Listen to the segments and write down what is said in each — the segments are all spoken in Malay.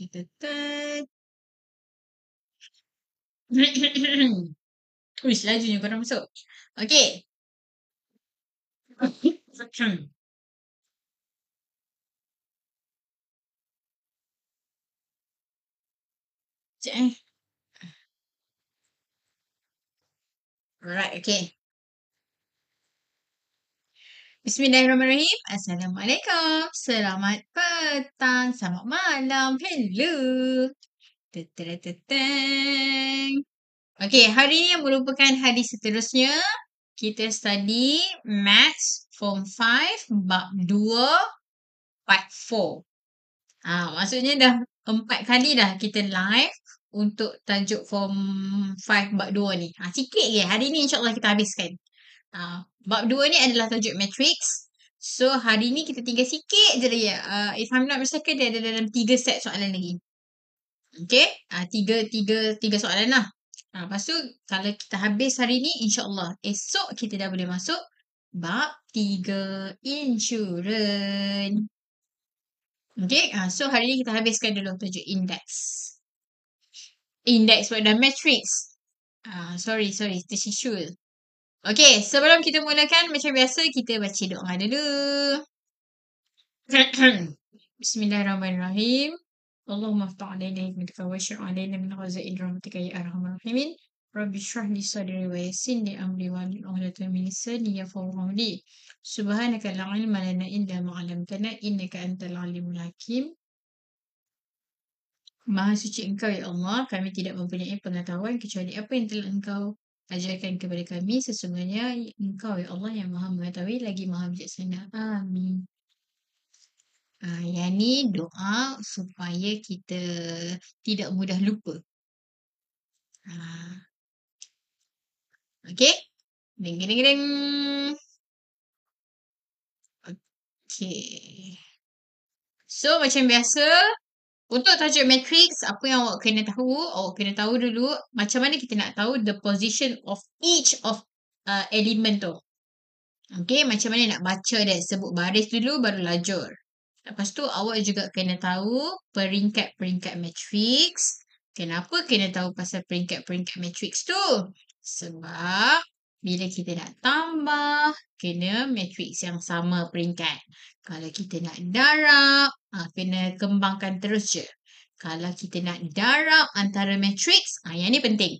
Kita tet. Uish, lajunya korang masuk. Okay. Sekejap eh. Alright, okay. Bismillahirrahmanirrahim. Assalamualaikum. Selamat petang. Selamat malam. Hello. Teteteteteng. Okay, hari ni yang merupakan hari seterusnya. Kita study Maths Form 5 Bab 2 Part 4. Maksudnya dah 4 kali dah kita live untuk tajuk Form 5 Bab 2 ni. Sikit je. Hari ni insyaAllah kita habiskan. Bab 2 ni adalah tajuk matrix. So hari ni kita tinggal sikit je lagi. If I'm not mistaken, dia ada dalam 3 set soalan lagi. Okay. Tiga soalan lah. Lepas tu kalau kita habis hari ni, insyaAllah esok kita dah boleh masuk bab 3 insurans. Okay. So hari ni kita habiskan dulu tajuk index. Index pada matrix. Sorry. Tersisul. Okay, sebelum kita mulakan macam biasa kita baca doa dulu. Bismillahirrahmanirrahim. Allahumma aftah alaina hikmatika wa syir' alaina min khazain rahmatika ya arhamar rahimin. Rabbi shrah li sadri wa yassir li amri wa hlul 'uqdatam min lisani yafqahu qawli. Subhanaka la ilma lana illa ma 'allamtana innaka antal alimul hakim. Maha suci Engkau ya Allah, kami tidak mempunyai pengetahuan kecuali apa yang telah Engkau ajarkan kepada kami. Sesungguhnya Engkau ya Allah yang Maha mengetahui lagi Maha bijaksana. Amin. Yang ni doa supaya kita tidak mudah lupa. Okay. Ding. Okay. So macam biasa, untuk tajuk matrix, apa yang awak kena tahu? Awak kena tahu dulu macam mana kita nak tahu the position of each of element tu. Okay, macam mana nak baca dia. Sebut baris dulu baru lajur. Lepas tu awak juga kena tahu peringkat-peringkat matrix. Kenapa kena tahu pasal peringkat-peringkat matrix tu? Sebab bila kita nak tambah, kena matrix yang sama peringkat. Kalau kita nak darab, kena kembangkan terus je. Kalau kita nak darab antara matrix, yang ni penting.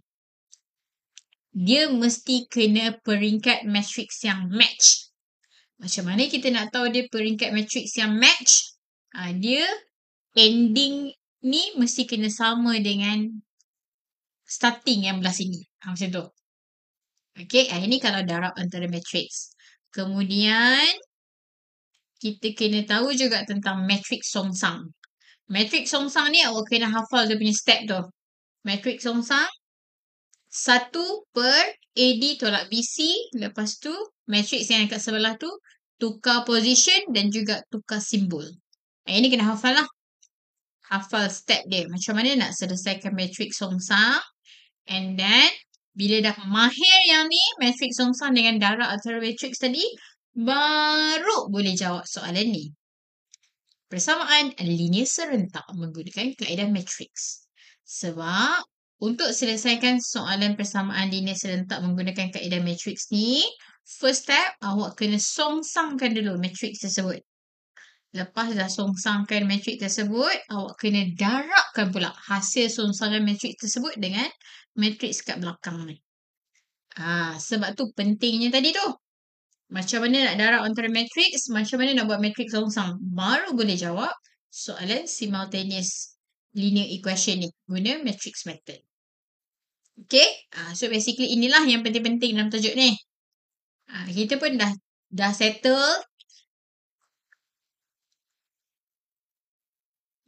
Dia mesti kena peringkat matrix yang match. Macam mana kita nak tahu dia peringkat matrix yang match? Dia ending ni mesti kena sama dengan starting yang belah sini. Macam tu. Okay, ini kalau darab antara matrix. Kemudian, kita kena tahu juga tentang matrix songsang. Matrix songsang ni awak kena hafal dia punya step tu. Matrix songsang, 1 per AD tolak BC. Lepas tu, matrix yang kat sebelah tu, tukar position dan juga tukar simbol. Ini kena hafal lah. Hafal step dia. Macam mana nak selesaikan matrix songsang. And then, bila dah mahir yang ni, matrix songsang dengan darab antara matrix tadi, baru boleh jawab soalan ni. Persamaan linear serentak menggunakan kaedah matrix. Sebab, untuk selesaikan soalan persamaan linear serentak menggunakan kaedah matrix ni, first step, awak kena songsangkan dulu matrix tersebut. Lepas dah songsangkan matrix tersebut, awak kena darabkan pula hasil songsangan matrix tersebut dengan matrix kat belakang ni. Sebab tu pentingnya tadi tu. Macam mana nak darab antara matrix, macam mana nak buat matrix songsang. Baru boleh jawab soalan simultaneous linear equation ni guna matrix method. Okay, so basically inilah yang penting-penting dalam tajuk ni. Kita pun dah settle.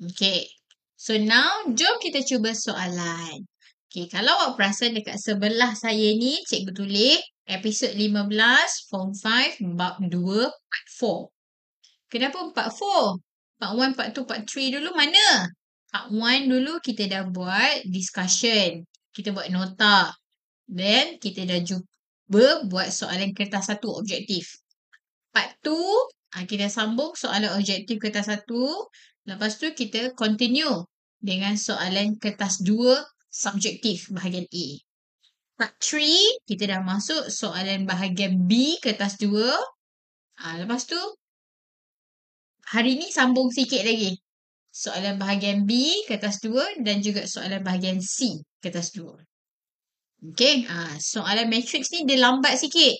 Okay, so now jom kita cuba soalan. Okay, kalau awak perasan dekat sebelah saya ni, cikgu tulis episod 15 Form 5 Bab 2 Part 4. Kenapa Part 4? Part 1, Part 2, Part 3 dulu mana? Part 1 dulu kita dah buat discussion. Kita buat nota. Then kita dah cuba buat soalan kertas 1 objektif. Part 2, kita sambung soalan objektif kertas 1. Lepas tu kita continue dengan soalan kertas 2 subjektif bahagian A. Part 3, kita dah masuk soalan bahagian B kertas 2. Lepas tu, hari ni sambung sikit lagi. Soalan bahagian B kertas 2 dan juga soalan bahagian C kertas 2. Okay, soalan matrix ni dia lambat sikit.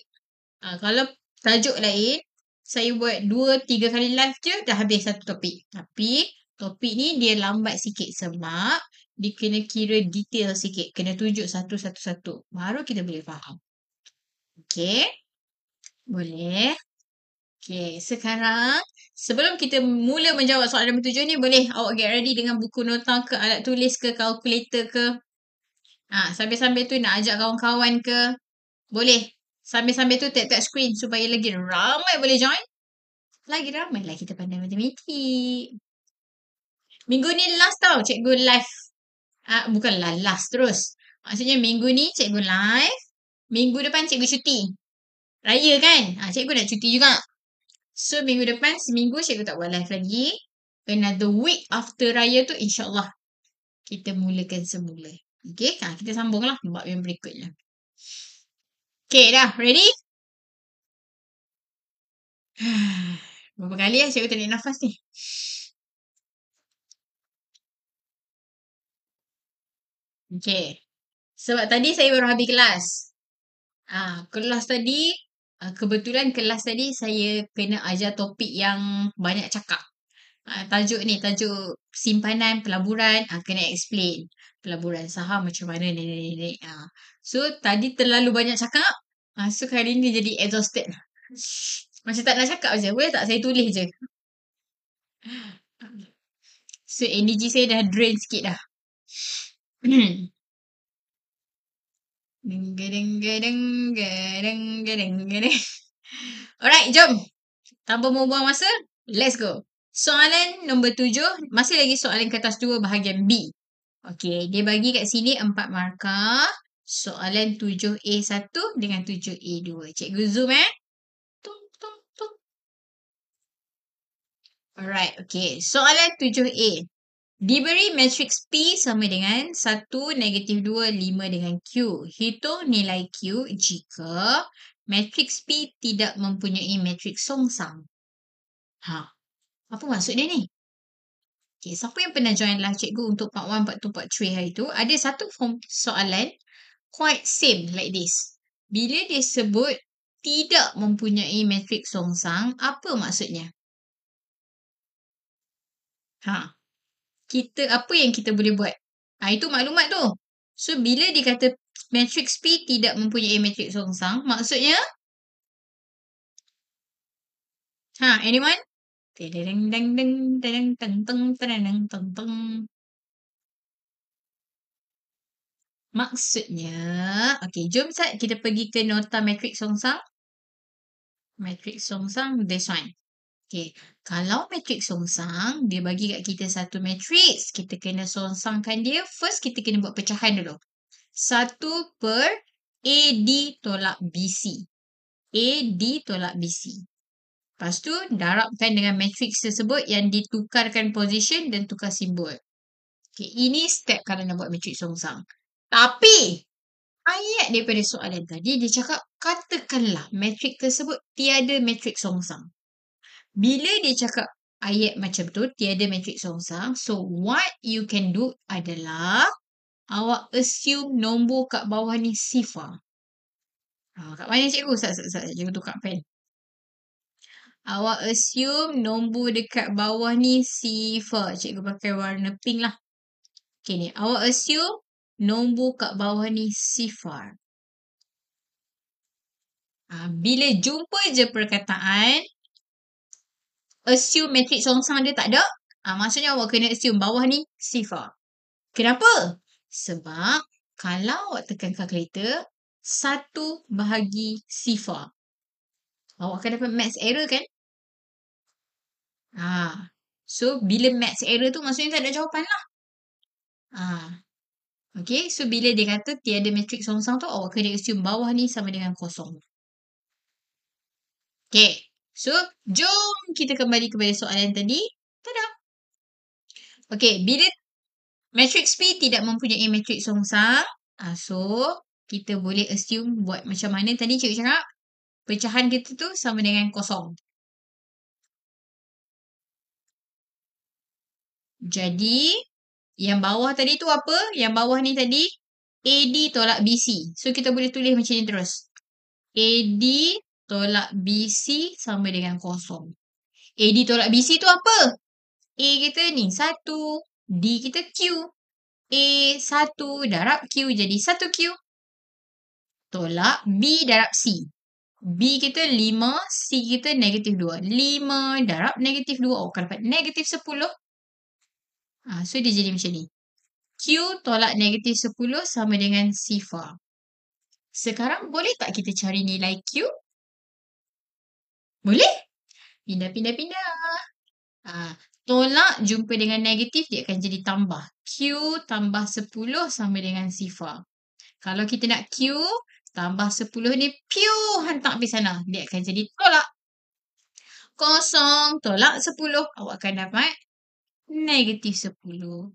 Kalau tajuk lain, saya buat 2-3 kali live je dah habis satu topik. Tapi topik ni dia lambat sikit sebab dia kena kira detail sikit. Kena tunjuk satu-satu. Baru kita boleh faham. Okay, boleh. Okay, sekarang sebelum kita mula menjawab soalan nombor 7 ni, boleh awak get ready dengan buku nota ke, alat tulis ke, kalkulator ke. Sambil-sambil tu nak ajak kawan-kawan ke. Boleh. Sambil-sambil tu tap-tap screen supaya lagi ramai boleh join. Lagi ramai lah kita pandai matematik. Minggu ni last tau cikgu live. Bukanlah last terus. Maksudnya minggu ni cikgu live. Minggu depan cikgu cuti. Raya kan? Cikgu nak cuti juga. So minggu depan seminggu cikgu tak buat live lagi. Another week after raya tu insyaAllah kita mulakan semula. Okay, kita sambunglah bab yang berikutnya. Okay, dah ready? Berapa kali cikgu tarik nafas ni? Okay. Sebab tadi saya baru habis kelas. Kelas tadi, kebetulan kelas tadi saya kena ajar topik yang banyak cakap. Tajuk simpanan, pelaburan, kena explain. Pelaburan saham macam mana ni. So, tadi terlalu banyak cakap. So, kali ni jadi exhausted. Macam tak nak cakap je. Boleh tak saya tulis je? So, energy saya dah drain sikit dah. Alright, jom. Tanpa membuang masa, let's go. Soalan nombor 7, masih lagi soalan kertas 2 bahagian B. Okay, dia bagi kat sini 4 markah. Soalan 7A1 dengan 7A2. Cikgu zoom Tung, tung, tung. Alright, okay. Soalan 7A. Diberi matriks P sama dengan 1, -2, 5 dengan Q. Hitung nilai Q jika matriks P tidak mempunyai matriks songsang. Apa maksud dia ni? Okay, siapa yang pernah join live cikgu untuk part 1, part 2, part 3 hari tu, ada satu form soalan quite same like this. Bila dia sebut tidak mempunyai matriks songsang, apa maksudnya? Apa yang kita boleh buat? Itu maklumat tu. So, bila dia kata matriks P tidak mempunyai matriks songsang, maksudnya? Anyone? Maksudnya, okay, jom kita pergi ke nota matriks songsang. Matriks songsang, this one. Okay, kalau matriks songsang, dia bagi kat kita satu matriks, kita kena songsangkan dia. First, kita kena buat pecahan dulu. 1 per AD tolak BC. AD tolak BC. Lepas tu, darabkan dengan matriks tersebut yang ditukarkan position dan tukar simbol. Okay, ini step kalau nak buat matriks songsang. Tapi, ayat daripada soalan tadi, dia cakap, katakanlah matriks tersebut tiada matriks songsang. Bila dia cakap ayat macam tu, tiada matriks songsang, so what you can do adalah awak assume nombor kat bawah ni sifar. Kat mana cikgu? Cikgu tukar pen. Awak assume nombor dekat bawah ni sifar. Cikgu pakai warna pink lah. Okay ni. Awak assume nombor kat bawah ni sifar. Bila jumpa je perkataan assume matriks songsang dia tak ada, maksudnya awak kena assume bawah ni sifar. Kenapa? Sebab kalau awak tekan kalkulator, 1 bahagi sifar. Awak akan dapat maths error kan? So, bila maths error tu maksudnya tak ada jawapan lah. Okay, so bila dia kata tiada matriks songsang tu, awak kena assume bawah ni sama dengan kosong. Okay, so jom kita kembali kepada soalan tadi. Tada! Okay, bila Matrix P tidak mempunyai matrix songsang. So, kita boleh assume buat macam mana tadi cikgu cakap. Pecahan kita tu sama dengan kosong. Jadi, yang bawah tadi tu apa? Yang bawah ni tadi, AD tolak BC. So, kita boleh tulis macam ni terus. AD tolak BC sama dengan kosong. AD tolak BC tu apa? A kita ni 1. D kita Q. A 1 darab Q jadi 1Q. Tolak B darab C. B kita 5, C kita negatif 2. 5 darab negatif 2. Oh, kalau dapat negatif 10. So, dia jadi macam ni. Q tolak negatif 10 sama dengan sifar. Sekarang boleh tak kita cari nilai Q? Boleh? Pindah. Tolak jumpa dengan negatif, dia akan jadi tambah. Q tambah 10 sama dengan sifar. Kalau kita nak Q tambah 10 ni pure hantar pergi sana. Dia akan jadi tolak. Kosong tolak 10. Awak akan dapat negatif 10.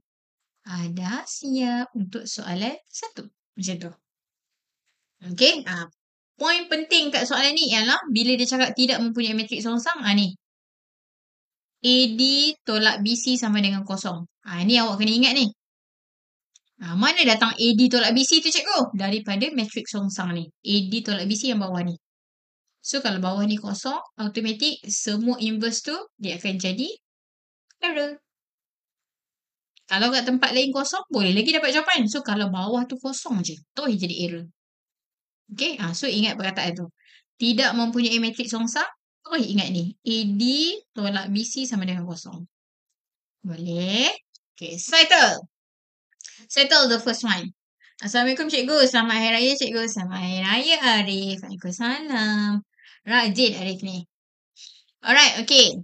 Dah siap untuk soalan 1. Macam tu. Okay. Poin penting kat soalan ni ialah bila dia cakap tidak mempunyai matriks songsang, ni. AD tolak BC sama dengan kosong. Ni awak kena ingat ni. Mana datang AD tolak BC tu cikgu? Daripada matriks songsang ni. AD tolak BC yang bawah ni. So, kalau bawah ni kosong, automatik semua inverse tu dia akan jadi error. Kalau kat tempat lain kosong, boleh lagi dapat jawapan. So, kalau bawah tu kosong je, terus jadi error. Okay, so ingat perkataan tu. Tidak mempunyai matriks songsang, terus ingat ni. AD tolak BC sama dengan kosong. Boleh? Okay, settle. Settle the first one. Assalamualaikum cikgu. Selamat Hari Raya cikgu. Selamat Hari Raya Arif. Waalaikumsalam. Rajin Arif ni. Alright, okay.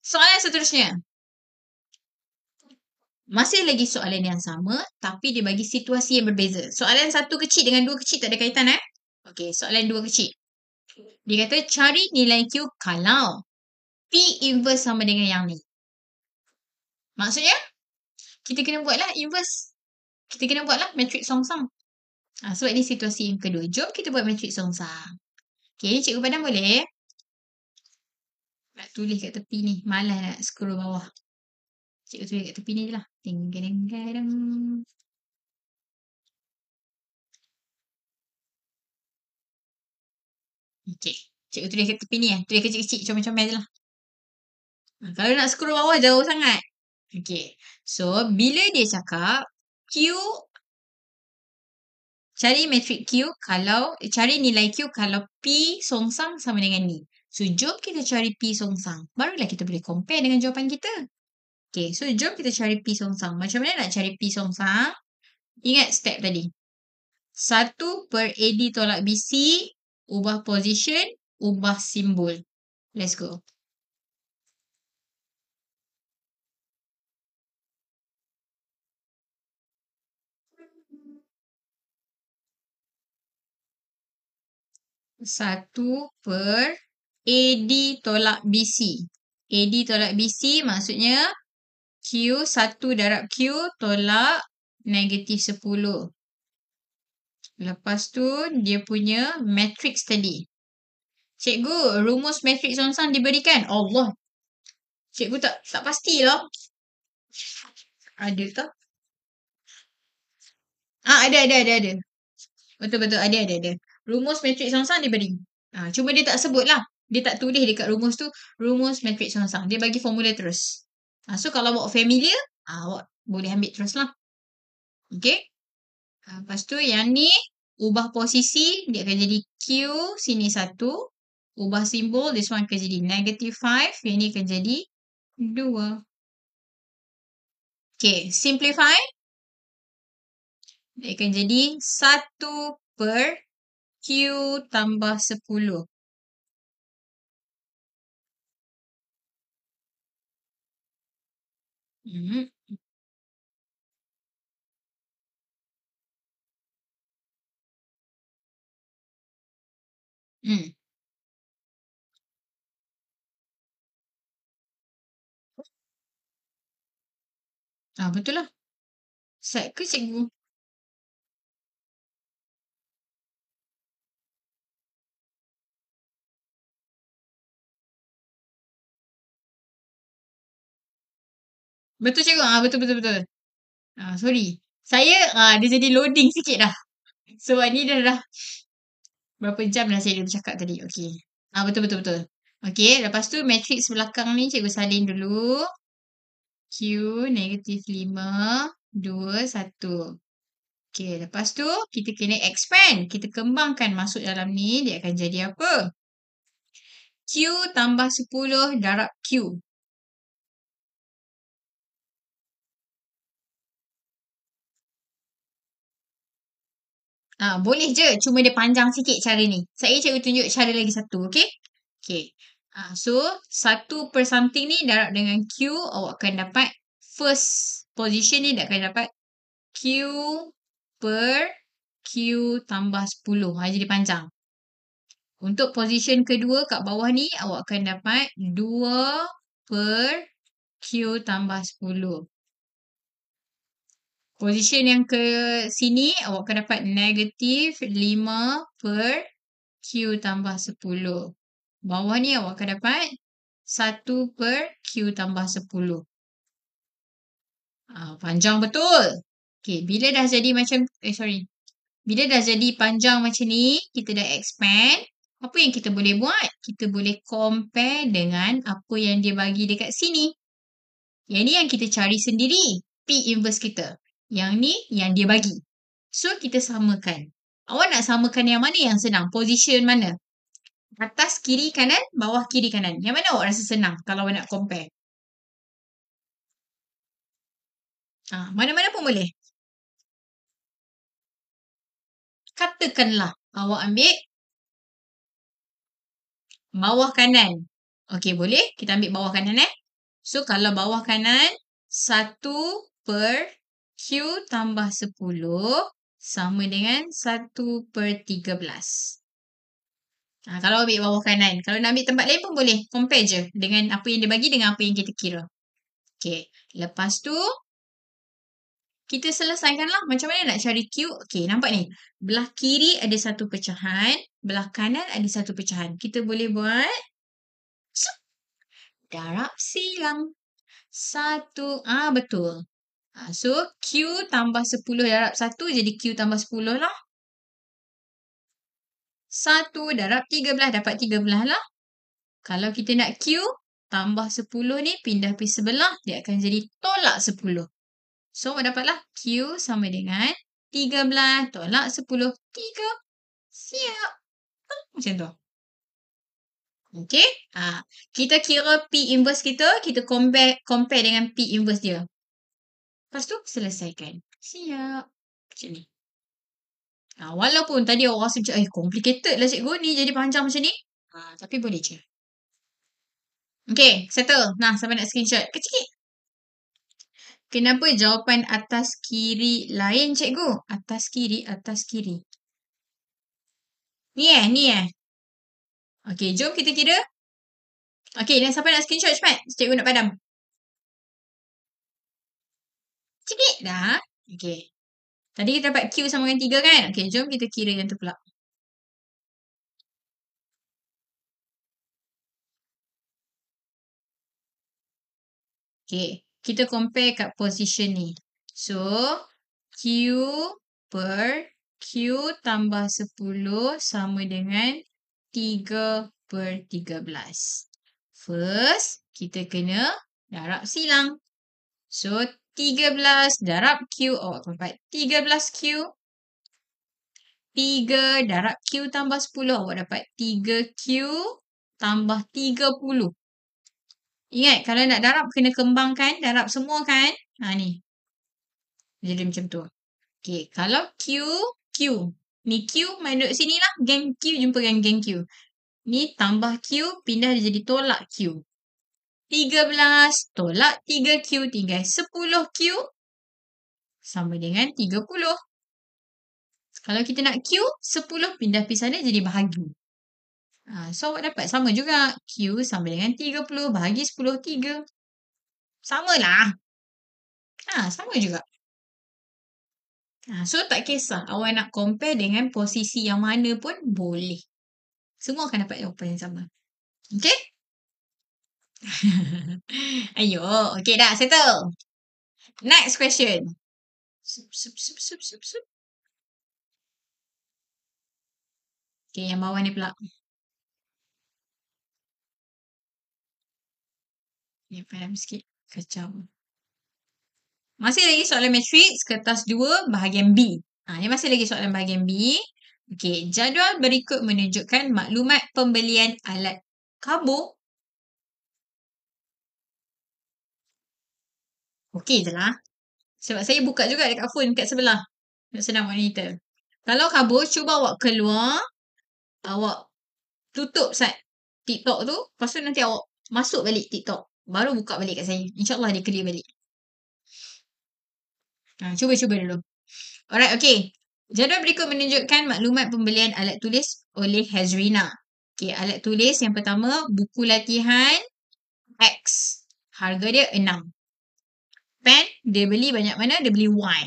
Soalan seterusnya. Masih lagi soalan yang sama, tapi dia bagi situasi yang berbeza. Soalan 1 kecil dengan 2 kecil tak ada kaitan, Okay, soalan 2 kecil. Dia kata cari nilai Q kalau P inverse sama dengan yang ni. Maksudnya, kita kena buatlah inverse. Kita kena buatlah matriks songsang. Sebab ini situasi yang kedua. Jom kita buat matriks songsang. Okay, cikgu Padang boleh? Nak tulis kat tepi ni. Malas nak scroll bawah. Cikgu tulis kat tepi ni je lah. Ting-gedeng-gedeng. Okay. Cikgu tulis kat tepi ni Tulis kecil-kecil. Comel-comel je lah. Kalau nak scroll bawah jauh sangat. Okay. So, bila dia cakap Q, cari matrik Q kalau, cari nilai Q kalau P songsang sama dengan ni. So, jom kita cari P songsang. Barulah kita boleh compare dengan jawapan kita. Okay, so jom kita cari P songsang. Macam mana nak cari P songsang? Ingat step tadi. 1 per AD tolak BC, ubah position, ubah simbol. Let's go. Satu per AD tolak BC. AD tolak BC maksudnya Q 1 darab Q tolak negatif 10. Lepas tu dia punya matrix tadi. Cikgu, rumus matrix songsang diberikan. Allah. Cikgu tak pastilah. Ada tak? Ada. Betul. Ada. Rumus matrix songsang diberi. Cuma dia tak sebut lah. Dia tak tulis dekat rumus tu, rumus matrix songsang. Dia bagi formula terus. So, kalau awak familiar, awak boleh ambil terus lah. Okay. Lepas tu yang ni, ubah posisi, dia akan jadi Q, sini 1. Ubah simbol, this one akan jadi negative 5. Yang ni akan jadi 2. Okay, simplify. Dia akan jadi 1 per Q tambah 10. Betul lah. Set ke cikgu? Betul cikgu? Betul, betul, betul. Sorry. Saya, dia jadi loading sikit dah. Sebab ni dah berapa jam dah saya bercakap tadi. Okey. Betul, betul, betul. Okey, lepas tu matrix belakang ni cikgu salin dulu. Q -5, 2, 1. Okey, lepas tu kita kena expand. Kita kembangkan masuk dalam ni, dia akan jadi apa? Q tambah 10 darab Q. Boleh je. Cuma dia panjang sikit cara ni. Saya cikgu tunjuk cara lagi satu. Okey? Okey. So, 1 per something ni darab dengan Q, awak akan dapat first position ni dia akan dapat Q per Q tambah 10. Jadi panjang. Untuk position kedua kat bawah ni, awak akan dapat 2 per Q tambah 10. Position yang ke sini, awak akan dapat negatif 5 per Q tambah 10. Bawah ni awak akan dapat 1 per Q tambah 10. Panjang betul. Okay, bila dah jadi macam, sorry. Bila dah jadi panjang macam ni, kita dah expand. Apa yang kita boleh buat? Kita boleh compare dengan apa yang dia bagi dekat sini. Yang ni yang kita cari sendiri. P inverse kita. Yang ni yang dia bagi. So, kita samakan. Awak nak samakan yang mana yang senang? Position mana? Atas, kiri, kanan, bawah, kiri, kanan. Yang mana awak rasa senang kalau awak nak compare? Mana-mana pun boleh. Katakanlah awak ambil bawah kanan. Okey, boleh. Kita ambil bawah kanan So, kalau bawah kanan, 1 per Q tambah 10 sama dengan 1 per 13. Kalau ambil bawah kanan. Kalau nak ambil tempat lain pun boleh. Compare je dengan apa yang dia bagi dengan apa yang kita kira. Okey. Lepas tu, kita selesaikanlah. Macam mana nak cari Q? Okey, nampak ni. Belah kiri ada satu pecahan. Belah kanan ada satu pecahan. Kita boleh buat darab silang. 1. Betul. So, Q tambah 10 darab 1 jadi Q tambah 10 lah. 1 darab 13 dapat 13 lah. Kalau kita nak Q tambah 10 ni pindah pergi sebelah, dia akan jadi tolak 10. So, awak dapatlah Q sama dengan 13 tolak 10. 3. Siap. Macam tu. Okey. Kita kira P inverse kita compare dengan P inverse dia. Lepas tu, selesaikan. Siap. Macam ni. Walaupun tadi awak rasa macam, complicated lah cikgu ni jadi panjang macam ni. Tapi boleh je. Okay, settle. Nah, sampai nak screenshot. Kecil. Kenapa jawapan atas kiri lain cikgu? Atas kiri, atas kiri. Ni Okay, jom kita kira. Okay, dan siapa nak screenshot cepat? Cikgu nak padam. Sikit dah. Okay. Tadi kita dapat Q sama dengan 3 kan? Okay, jom kita kira yang tu pula. Okay, kita compare kat position ni. So, Q per Q tambah 10 sama dengan 3 per 13. First, kita kena darab silang. So, 13 darab Q. Awak dapat 13Q. 3 darab Q tambah 10. Awak dapat 3Q tambah 30. Ingat, kalau nak darab, kena kembangkan. Darab semua kan? Ni. Jadi macam tu. Okay, kalau Q. Ni Q, main duduk sini lah. Geng Q jumpa dengan geng Q. Ni tambah Q, pindah dia jadi tolak Q. 13 tolak 3Q tinggal 10Q sama dengan 30. Kalau kita nak Q, 10 pindah pergi sana jadi bahagi. So, awak dapat sama juga. Q sama dengan 30 bahagi 10, 3. Sama lah. Sama juga. So tak kisah awak nak compare dengan posisi yang mana pun boleh. Semua akan dapat jawapan yang sama. Okay? Ayo, okay dah, settle. Next question. Sup. Okay, yang bawah ni pula. Ni faham sikit. Kacau. Masih lagi soalan matrix, kertas 2, bahagian B. Ni masih lagi soalan bahagian B. Okay, jadual berikut menunjukkan maklumat pembelian alat karbo. Okey je lah. Sebab saya buka juga dekat phone kat sebelah. Nak senang monitor. Kalau karbo, cuba awak keluar. Awak tutup TikTok tu. Lepas tu nanti awak masuk balik TikTok. Baru buka balik kat saya. InsyaAllah dia clear balik. Cuba dulu. Alright, okay. Jadual berikut menunjukkan maklumat pembelian alat tulis oleh Hazrina. Okay, alat tulis yang pertama, buku latihan X. Harga dia 6. Pen, dia beli banyak mana? Dia beli Y.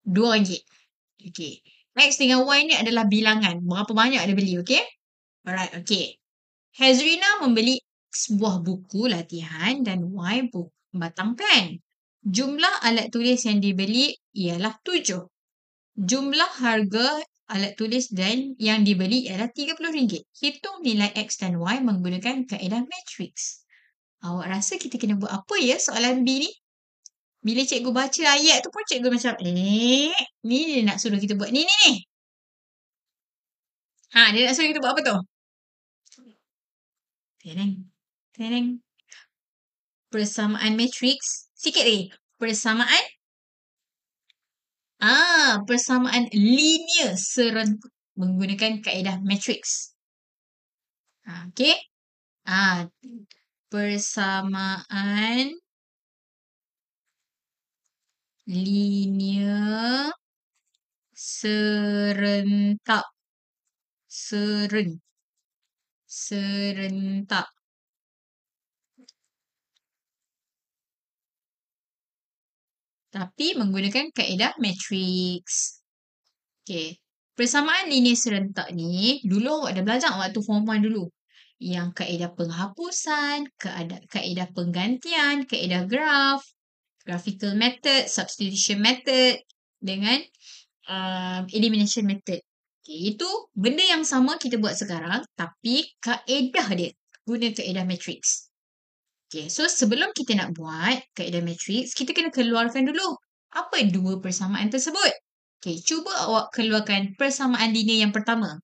RM2. Okay. X dengan Y ni adalah bilangan. Berapa banyak dia beli, okay? Alright, okay. Hazrina membeli X buah buku latihan dan Y batang pen. Jumlah alat tulis yang dibeli ialah 7. Jumlah harga alat tulis dan yang dibeli ialah RM30. Hitung nilai X dan Y menggunakan kaedah matrix. Awak rasa kita kena buat apa ya soalan B ni? Bila cikgu baca ayat tu pun cikgu macam, ni dia nak suruh kita buat ni. Dia nak suruh kita buat apa tu? Tereng. Persamaan matrix. Sikit lagi. Persamaan linear serentak menggunakan kaedah matrix. Okay. Persamaan linear serentak. Serentak. Tapi menggunakan kaedah matrix. Okay. Persamaan linear serentak ni, dulu awak dah belajar waktu form 1 dulu. Yang kaedah penghapusan, kaedah penggantian, kaedah graph, graphical method, substitution method dengan elimination method. Okay, itu benda yang sama kita buat sekarang, tapi kaedah dia guna kaedah matrix. Okay, so sebelum kita nak buat kaedah matrix, kita kena keluarkan dulu apa dua persamaan tersebut. Okay, cuba awak keluarkan persamaan linear yang pertama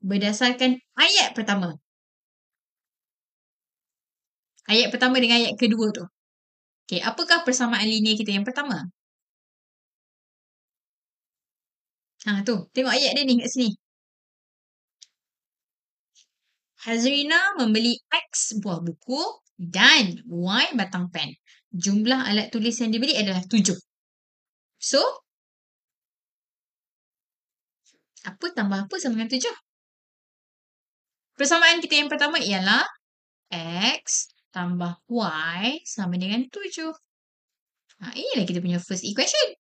berdasarkan ayat pertama. Ayat pertama dengan ayat kedua tu. Okay, apakah persamaan linear kita yang pertama? Tu, tengok ayat dia ni kat sini. Hazrina membeli X buah buku dan Y batang pen. Jumlah alat tulis yang dibeli adalah 7. So, apa tambah apa sama dengan 7? Persamaan kita yang pertama ialah X tambah Y sama dengan 7. Inilah kita punya first equation.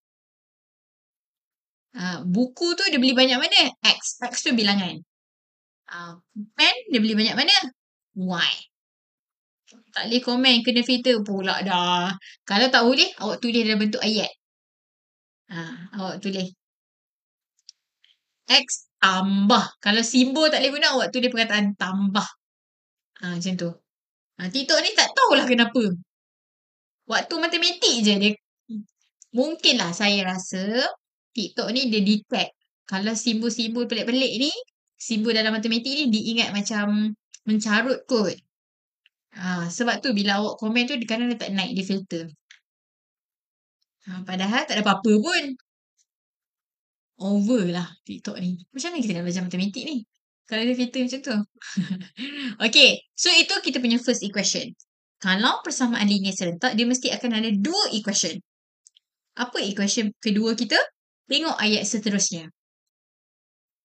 Buku tu dia beli banyak mana? X. X tu bilangan. Pen dia beli banyak mana? Y. Tak boleh komen, kena filter pula dah. Kalau tak boleh, awak tulis dalam bentuk ayat. Awak tulis X tambah. Kalau simbol tak boleh guna, awak tulis perkataan tambah. Macam tu. TikTok ni tak tahulah kenapa. Waktu matematik je dia. Mungkinlah saya rasa TikTok ni dia detect. Kalau simbol-simbol pelik-pelik ni, simbol dalam matematik ni diingat macam mencarut kot. Sebab tu bila awak komen tu kadang dia tak naik, dia filter. Padahal tak ada apa-apa pun. Over lah TikTok ni. Macam mana kita nak belajar matematik ni? Kalau dia filter macam tu. Okay. So itu kita punya first equation. Kalau persamaan linear serentak, dia mesti akan ada 2 equation. Apa equation kedua kita? Tengok ayat seterusnya.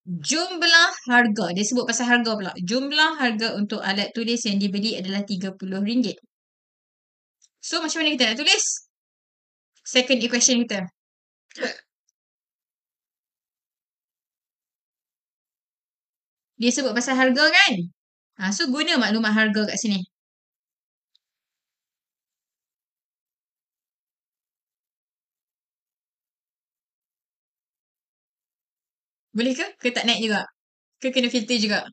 Jumlah harga. Dia sebut pasal harga pula. Jumlah harga untuk alat tulis yang dibeli adalah RM30. So macam mana kita nak tulis? Second equation kita. Dia sebut pasal harga kan? So guna maklumat harga kat sini. Boleh ke? Ke tak naik juga? Ke kena filter juga?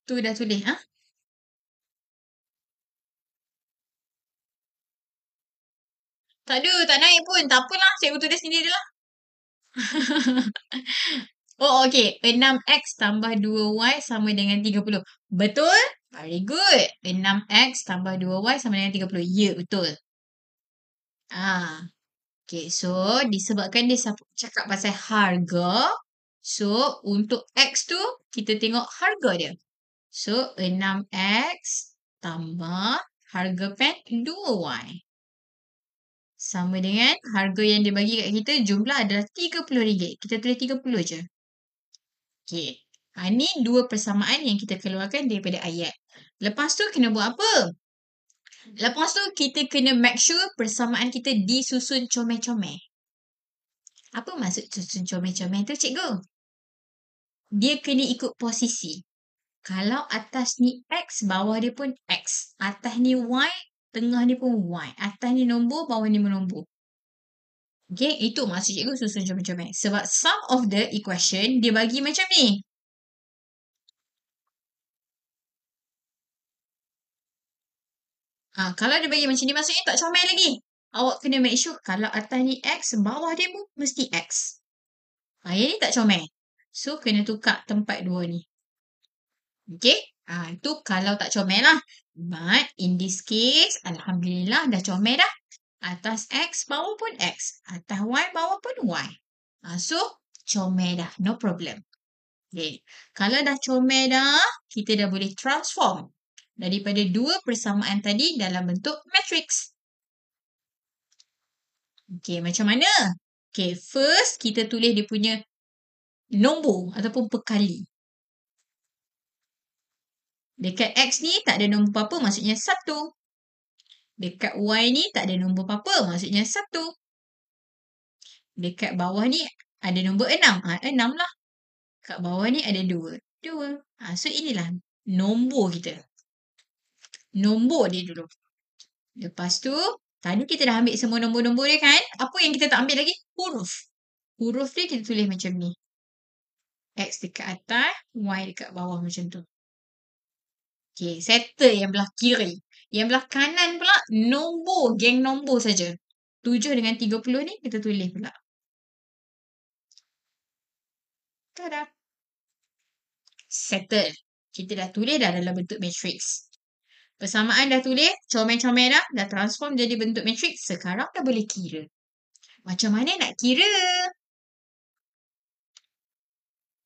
Tu dah tulis. Tak ada, tak naik pun. Tak apalah, cikgu tulis sendiri lah. Oh, okay. 6x tambah 2y sama dengan 30. Betul? Very good. 6x tambah 2y sama dengan 30. Ya, betul. Okay, so disebabkan dia cakap pasal harga. So, untuk x tu, kita tengok harga dia. So, 6x tambah harga pen 2y. Sama dengan harga yang dia bagi kat kita, jumlah adalah RM30. Kita tulis 30 je. Okay. Ni dua persamaan yang kita keluarkan daripada ayat. Lepas tu kena buat apa? Lepas tu kita kena make sure persamaan kita disusun comel-comel. Apa maksud susun comel-comel tu, cikgu? Dia kena ikut posisi. Kalau atas ni X, bawah dia pun X. Atas ni Y, tengah ni pun Y. Atas ni nombor, bawah ni nombor. Okay, itu maksud cikgu susun comel-comel. Sebab some of the equation, dia bagi macam ni. Kalau dia bagi macam ni, maksudnya tak comel lagi. Awak kena make sure kalau atas ni X, bawah dia pun mesti X. Yang ni tak comel. So, kena tukar tempat dua ni. Okay? Itu kalau tak comel lah. But, in this case, Alhamdulillah dah comel dah. Atas X, bawah pun X. Atas Y, bawah pun Y. So, comel dah. No problem. Okay. Kalau dah comel dah, kita dah boleh transform daripada dua persamaan tadi dalam bentuk matrix. Okay, macam mana? Okay, first kita tulis dia punya nombor ataupun perkali. Dekat X ni tak ada nombor apa-apa, maksudnya 1. Dekat Y ni tak ada nombor apa-apa, maksudnya 1. Dekat bawah ni ada nombor 6. 6 lah. Kat bawah ni ada 2. 2. So inilah nombor kita. Nombor dia dulu. Lepas tu, tadi kita dah ambil semua nombor-nombor dia kan? Apa yang kita tak ambil lagi? Huruf. Huruf dia kita tulis macam ni. X dekat atas, Y dekat bawah macam tu. Okay, settle yang belah kiri. Yang belah kanan pula, nombor, geng nombor saja. 7 dengan 30 ni kita tulis pula. Tada! Settle. Kita dah tulis dah dalam bentuk matrix. Persamaan dah tulis, comel-comel dah transform jadi bentuk matrix. Sekarang dah boleh kira. Macam mana nak kira?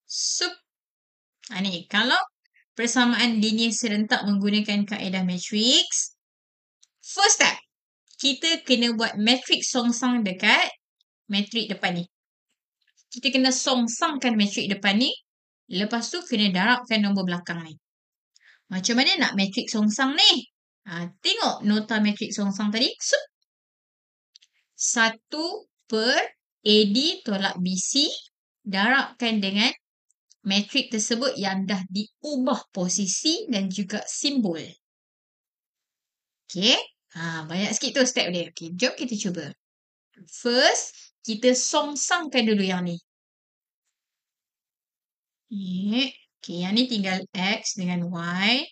Sup. Ni, kalau persamaan linear serentak menggunakan kaedah matrix, first step, kita kena buat matrix songsang dekat matrix depan ni. Kita kena songsangkan matrix depan ni. Lepas tu kena darabkan nombor belakang ni. Macam mana nak matrix songsang ni? Tengok nota matrix songsang tadi. 1 per AD tolak BC darabkan dengan matrix tersebut yang dah diubah posisi dan juga simbol. Okay. Banyak sikit tu step dia. Okay, jom kita cuba. First, kita songsangkan dulu yang ni. Okay, yang ni tinggal X dengan Y.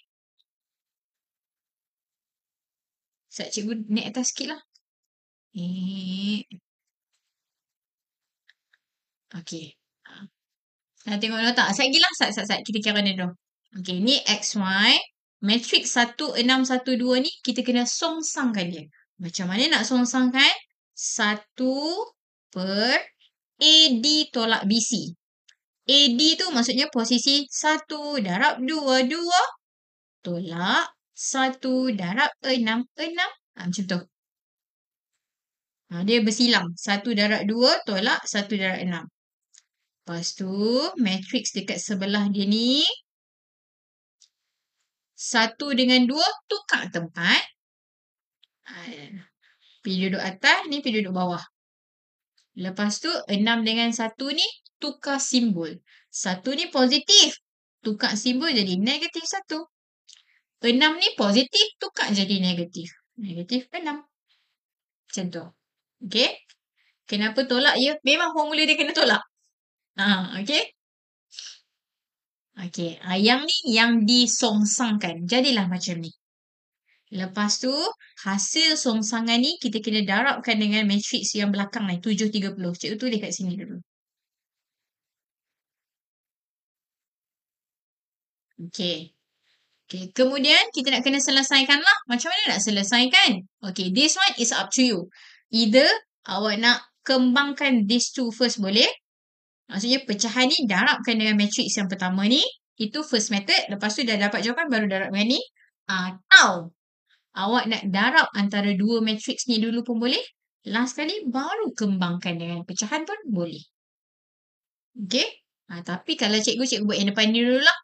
Sekejap cikgu naik atas sikit lah. Okay. Nak tengok nota. Sekejap lagi lah. Sekejap. Kita kira ni dulu. Okay, ni XY. Matrix 1612 ni kita kena songsangkan dia. Macam mana nak songsangkan? 1 per AD tolak BC. AD tu maksudnya posisi 1 darab 2, 2 tolak 1 darab 6, 6. Macam tu. Dia bersilang. 1 darab 2 tolak 1 darab 6. Lepas tu, matrix dekat sebelah dia ni. 1 dengan 2 tukar tempat. Pi duduk atas, ni pi duduk bawah. Lepas tu 6 dengan 1 ni tukar simbol. 1 ni positif. Tukar simbol jadi negatif 1. 6 ni positif, tukar jadi negatif. Negatif 6. Macam tu. Okay? Kenapa tolak ya? Memang formula dia kena tolak. Okay? Okay. Yang ni yang disongsangkan. Jadilah macam ni. Lepas tu, hasil songsangan ni kita kena darabkan dengan matriks yang belakang ni. 730. Cikgu tulis kat sini dulu. Okay. Okay. Kemudian, kita nak kena selesaikan lah. Macam mana nak selesaikan? Okay. This one is up to you. Either awak nak kembangkan these two first boleh. Maksudnya pecahan ni darabkan dengan matriks yang pertama ni. Itu first method. Lepas tu dah dapat jawapan baru darab dengan ni. Atau awak nak darab antara dua matriks ni dulu pun boleh. Last kali baru kembangkan dengan pecahan pun boleh. Okay. Tapi kalau cikgu buat yang depan ni dulu lah.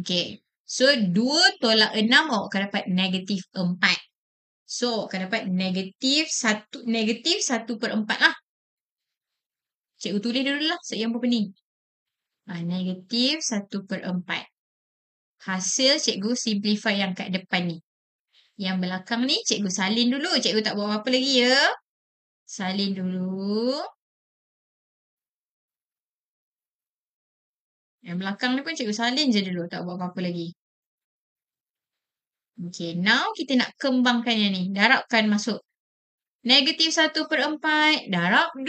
Okay. So 2 tolak 6 awak akan dapat negatif 4. So awak akan dapat negatif 1 per 4 lah. Cikgu tulis dulu lah yang berapa ni. Negatif 1 per 4. Hasil cikgu simplify yang kat depan ni. Yang belakang ni cikgu salin dulu. Cikgu tak buat apa-apa lagi ya. Salin dulu. Yang belakang ni pun cikgu salin je dulu. Tak buat apa-apa lagi. Okay, now kita nak kembangkan yang ni. Darabkan masuk. Negatif 1 per 4. Darab 2.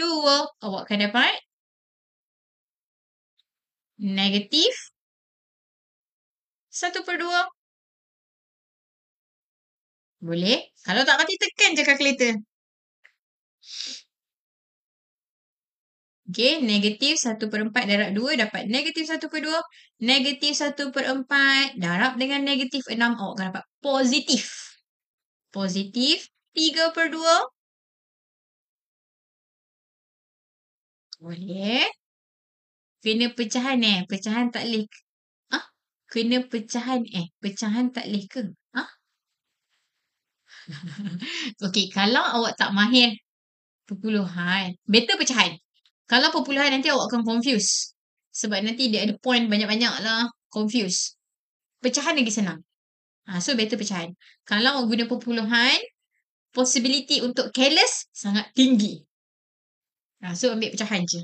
Awak akan dapat negatif 1 per 2. Boleh? Kalau tak mati tekan je kalkulator. Okay, negatif 1 per 4 darab 2 dapat negatif 1 per 2. Negatif 1 per 4 darab dengan negatif 6. Awak akan dapat positif. Positif 3 per 2. Boleh. Kena pecahan Pecahan tak boleh. Kena pecahan pecahan tak boleh ke? Okey, kalau awak tak mahir perpuluhan, better pecahan. Kalau perpuluhan nanti awak akan confuse. Sebab nanti dia ada point banyak-banyak lah. Confuse. Pecahan lagi senang. So better pecahan. Kalau awak guna perpuluhan, possibility untuk careless sangat tinggi. So ambil pecahan je.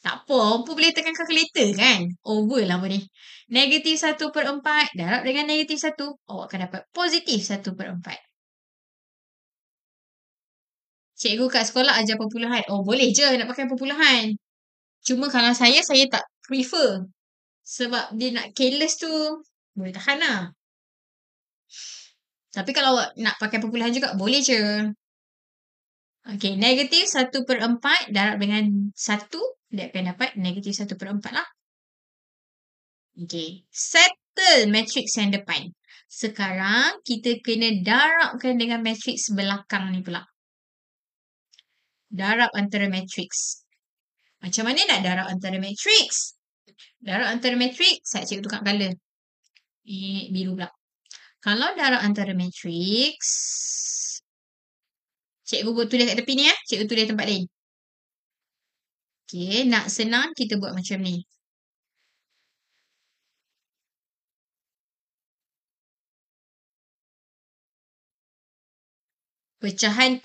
Tak apa, apa boleh tekan kalkulator kan? Over lah apa ni. Negatif 1 per 4 darab dengan negatif 1. Awak akan dapat positif 1 per 4. Cikgu kat sekolah ajar perpuluhan. Boleh je nak pakai perpuluhan. Cuma kalau saya tak prefer. Sebab dia nak careless tu, boleh tahan lah. Tapi kalau awak nak pakai perpuluhan juga, boleh je. Okay, negatif 1 per 4 darab dengan 1. Dia akan dapat negatif 1 per 4 lah. Okay, settle matriks yang depan. Sekarang kita kena darabkan dengan matriks belakang ni pula. Darab antara matriks. Macam mana nak darab antara matriks? Darab antara matriks, saya cikgu tukar colour. Biru pula. Kalau darab antara matriks, cikgu buat tulis kat tepi ni ya. Cikgu tulis tempat lain. Okay, nak senang kita buat macam ni. Pecahan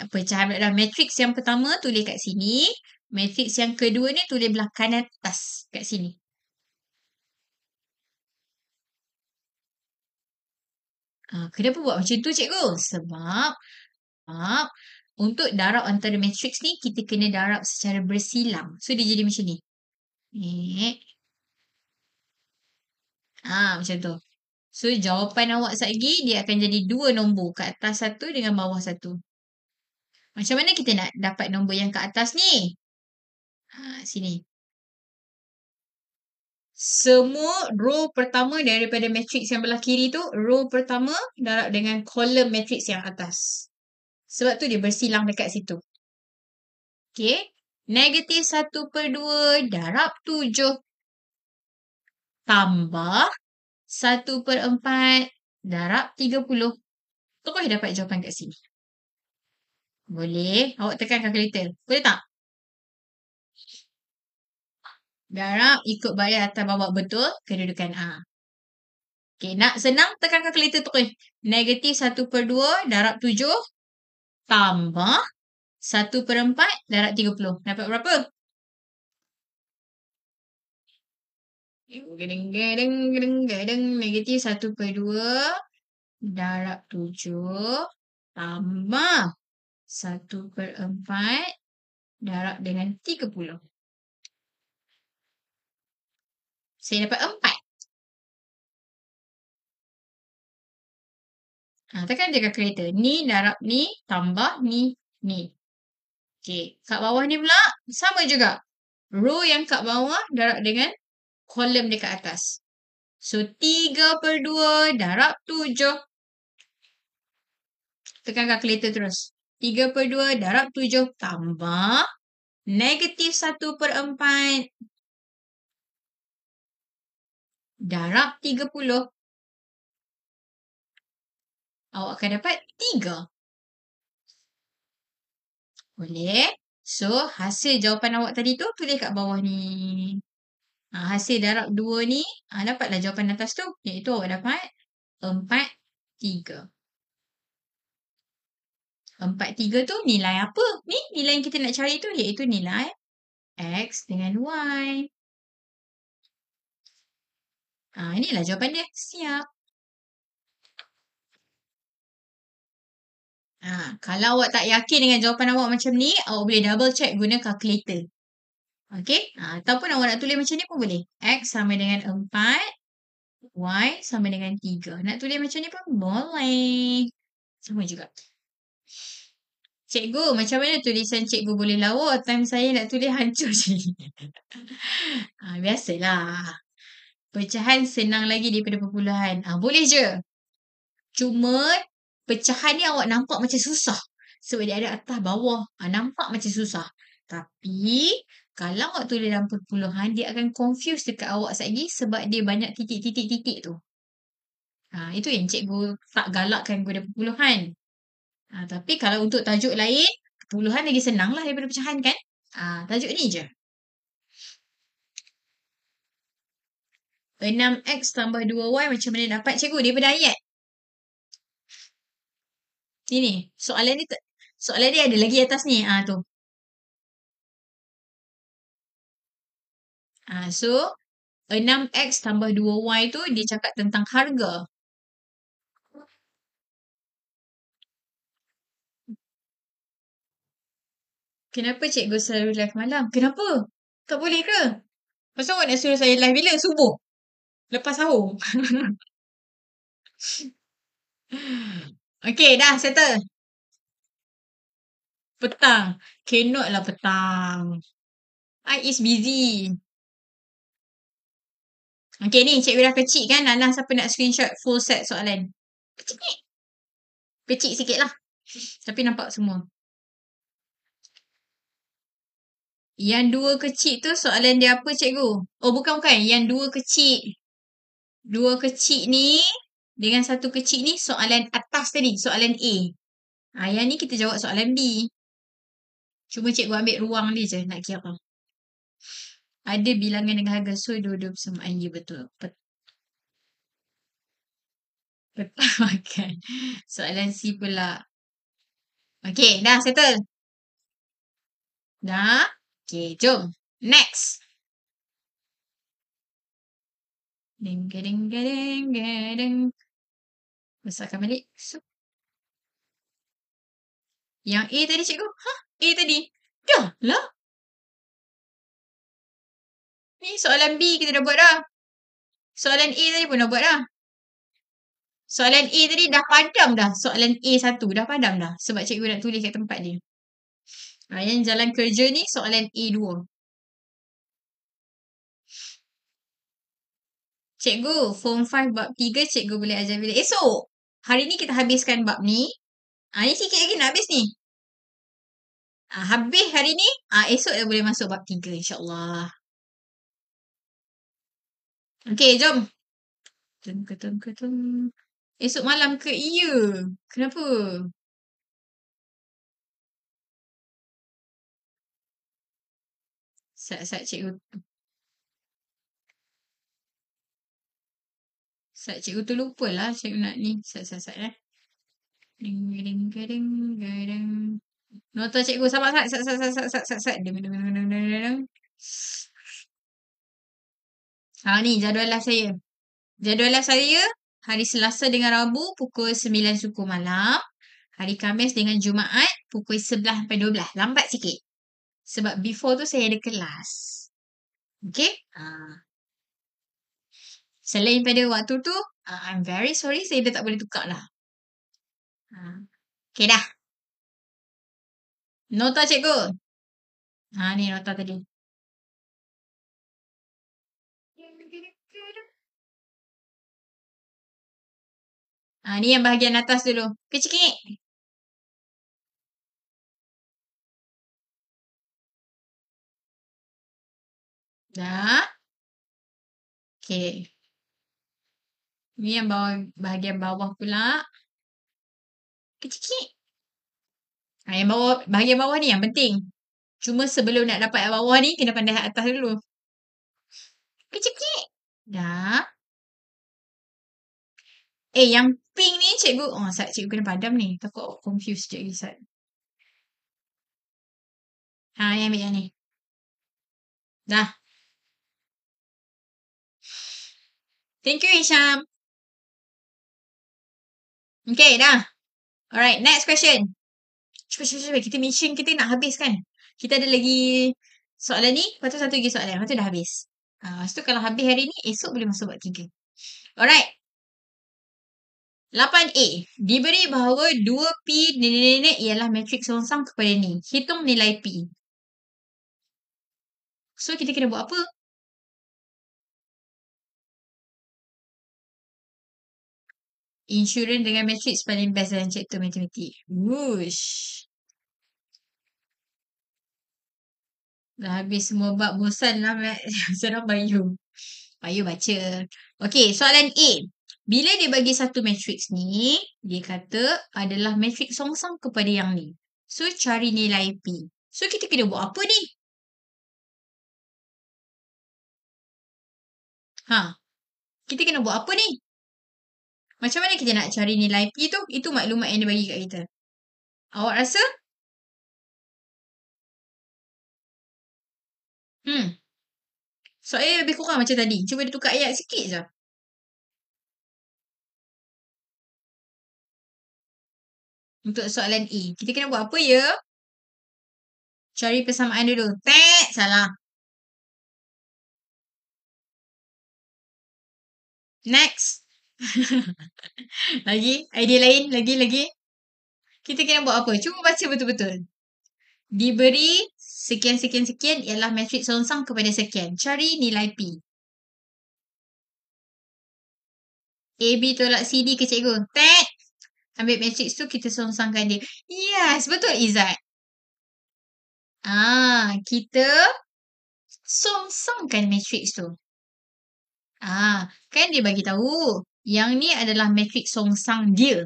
adalah matriks yang pertama tulis kat sini. Matriks yang kedua ni tulis belah kanan atas kat sini. Kenapa buat macam tu cikgu? Sebab untuk darab antara matriks ni kita kena darab secara bersilang. So dia jadi macam ni. Macam tu. So jawapan awak lagi dia akan jadi 2 nombor. Kat atas 1 dengan bawah 1. Macam mana kita nak dapat nombor yang kat atas ni? Sini. Semua row pertama daripada matriks yang belah kiri tu, row pertama darab dengan kolom matriks yang atas. Sebab tu dia bersilang dekat situ. Okay. Negatif 1 per 2 darab 7. Tambah 1 per 4 darab 30. Terus dapat jawapan kat sini. Boleh. Awak tekan kalkulator. Boleh tak? Darab ikut bayar atas bawah betul kedudukan A. Okay, nak senang tekan kalkulator terus. Negatif 1/2 darab 7 tambah 1/4 darab 30. Dapat berapa? Negatif 1/2 darab 7 tambah 1/4 darab dengan 30. Saya dapat 4. Tekan je kalkulator. Ni darab ni tambah ni. Okay. Kat bawah ni pula sama juga. Row yang kat bawah darab dengan kolom dekat atas. So 3/2 darab 7. Tekan kalkulator terus. 3/2 darab 7 tambah negatif 1/4 darab 30. Awak akan dapat 3. Boleh? So, hasil jawapan awak tadi tu tulis kat bawah ni. Hasil darab 2 ni, dapatlah jawapan atas tu. Iaitu awak dapat 4/3. 4/3 tu nilai apa? Ni nilai yang kita nak cari tu iaitu nilai X dengan Y. Inilah jawapan dia. Siap. Kalau awak tak yakin dengan jawapan awak macam ni, awak boleh double check guna kalkulator. Okay? Ataupun awak nak tulis macam ni pun boleh. X sama dengan 4, Y sama dengan 3. Nak tulis macam ni pun boleh. Sama juga. Cikgu, macam mana tulisan cikgu boleh lawa? Time saya nak tulis hancur je. Biasalah. Pecahan senang lagi daripada perpuluhan. Boleh je. Cuma pecahan ni awak nampak macam susah. Sebab dia ada atas bawah. Nampak macam susah. Tapi kalau awak tulis dalam perpuluhan, dia akan confuse dekat awak lagi sebab dia banyak titik-titik-titik tu. Itu yang cikgu tak galakkan guna perpuluhan. Tapi kalau untuk tajuk lain, perpuluhan lagi senang lah daripada pecahan kan? Tajuk ni je. 6X tambah 2Y macam mana dapat? Cikgu, daripada ayat. Ini, soalan dia ada lagi atas ni. Tu. So, 6X tambah 2Y tu dia cakap tentang harga. Kenapa cikgu selalu live malam? Kenapa? Tak boleh ke? Pasal awak nak suruh saya live bila? Subuh? Lepas sahur? Okay, dah settle. Petang. Cannot lah petang. I is busy. Okay, ni cikgu dah kecil kan? Nana siapa nak screenshot full set soalan? Kecil ni. Kecil sikit lah. Tapi nampak semua. Yang 2 kecil tu soalan dia apa cikgu? Oh bukan. Yang 2 kecil. 2 kecil ni dengan 1 kecil ni soalan atas tadi. Soalan A. Yang ni kita jawab soalan B. Cuma cikgu ambil ruang dia je nak kira. Ada bilangan dengan harga. So dua-dua persamaan. Ya betul. Betul kan. Soalan C pula. Okay dah settle. Dah. Okay jom. Next. Ding. Besarkan balik. Yang A tadi cikgu. A tadi. Dah lah. Ni soalan B kita dah buat dah. Soalan A tadi pun dah buat dah. Soalan A tadi dah padam dah. Soalan A1 dah padam dah. Sebab cikgu nak tulis kat tempat dia. Yang jalan kerja ni soalan A2. Cikgu, form 5 bab 3 cikgu boleh ajar bila? Esok. Hari ni kita habiskan bab ni. Ni sikit lagi nak habis ni. Habis hari ni, esok dah boleh masuk bab 3 insyaAllah. Okay, jom. Tung. Esok malam ke? Ya. Kenapa? Sat cikgu. Sat cikgu tu lupa lah cikgu nak ni. Sat eh. Ding ding ding ding. Nota cikgu sabar sat sat sat sat sat sat sat sat. Ding ding ding ding ding ding. Ha ni jadual live saya. Jadual live saya hari Selasa dengan Rabu pukul 9 suku malam. Hari Khamis dengan Jumaat pukul 11 sampai 12. Lambat sikit. Sebab before tu saya ada kelas. Okay? Selain pada waktu tu, I'm very sorry saya dah tak boleh tukar lah. Okay dah. Nota cikgu. Ni nota tadi. Ni yang bahagian atas dulu. Kecik. Dah. Okay. Ni yang bahagian bawah pula. Kecik. Yang bawah, bahagian bawah ni yang penting. Cuma sebelum nak dapat yang bawah ni, kena pandai atas dulu. Kecik. Dah. Yang pink ni cikgu. Sat cikgu kena padam ni. Takut confused sekejap lagi Sat. Yang ambil yang ni. Dah. Thank you Hisham. Okay dah. Alright, next question. Cepat. Kita mission kita nak habis kan. Kita ada lagi soalan ni. Lepas tu satu lagi soalan. Lepas tu dah habis. Lepas tu kalau habis hari ni, esok boleh masuk buat 3. Alright. 8A. Diberi bahawa 2P ialah matrik selongsang kepada ni. Hitung nilai P. So, kita kena buat apa? Insurans dengan matriks paling best dalam chapter matematik. Whoosh. Dah habis semua bab, bosan lah sekarang Bayu. Bayu baca. Okay, soalan A. Bila dia bagi satu matriks ni, dia kata adalah matriks songsang kepada yang ni. So, cari nilai P. So, kita kena buat apa ni? Kita kena buat apa ni? Macam mana kita nak cari nilai P tu? Itu maklumat yang dia bagi kat kita. Awak rasa? Soalnya lebih kurang macam tadi. Cuba dia tukar ayat sikit je. Untuk soalan A. Kita kena buat apa ya? Cari persamaan dulu. Salah. Next. Lagi? Idea lain? Lagi? Kita kena buat apa? Cuba baca betul-betul. Diberi sekian ialah matriks songsang kepada sekian. Cari nilai P. A, B tolak C, D ke cikgu? Ambil matriks tu, kita songsangkan dia. Yes, betul Izzat. Kita songsangkan matriks tu. Kan dia bagi tahu. Yang ni adalah matriks songsang dia.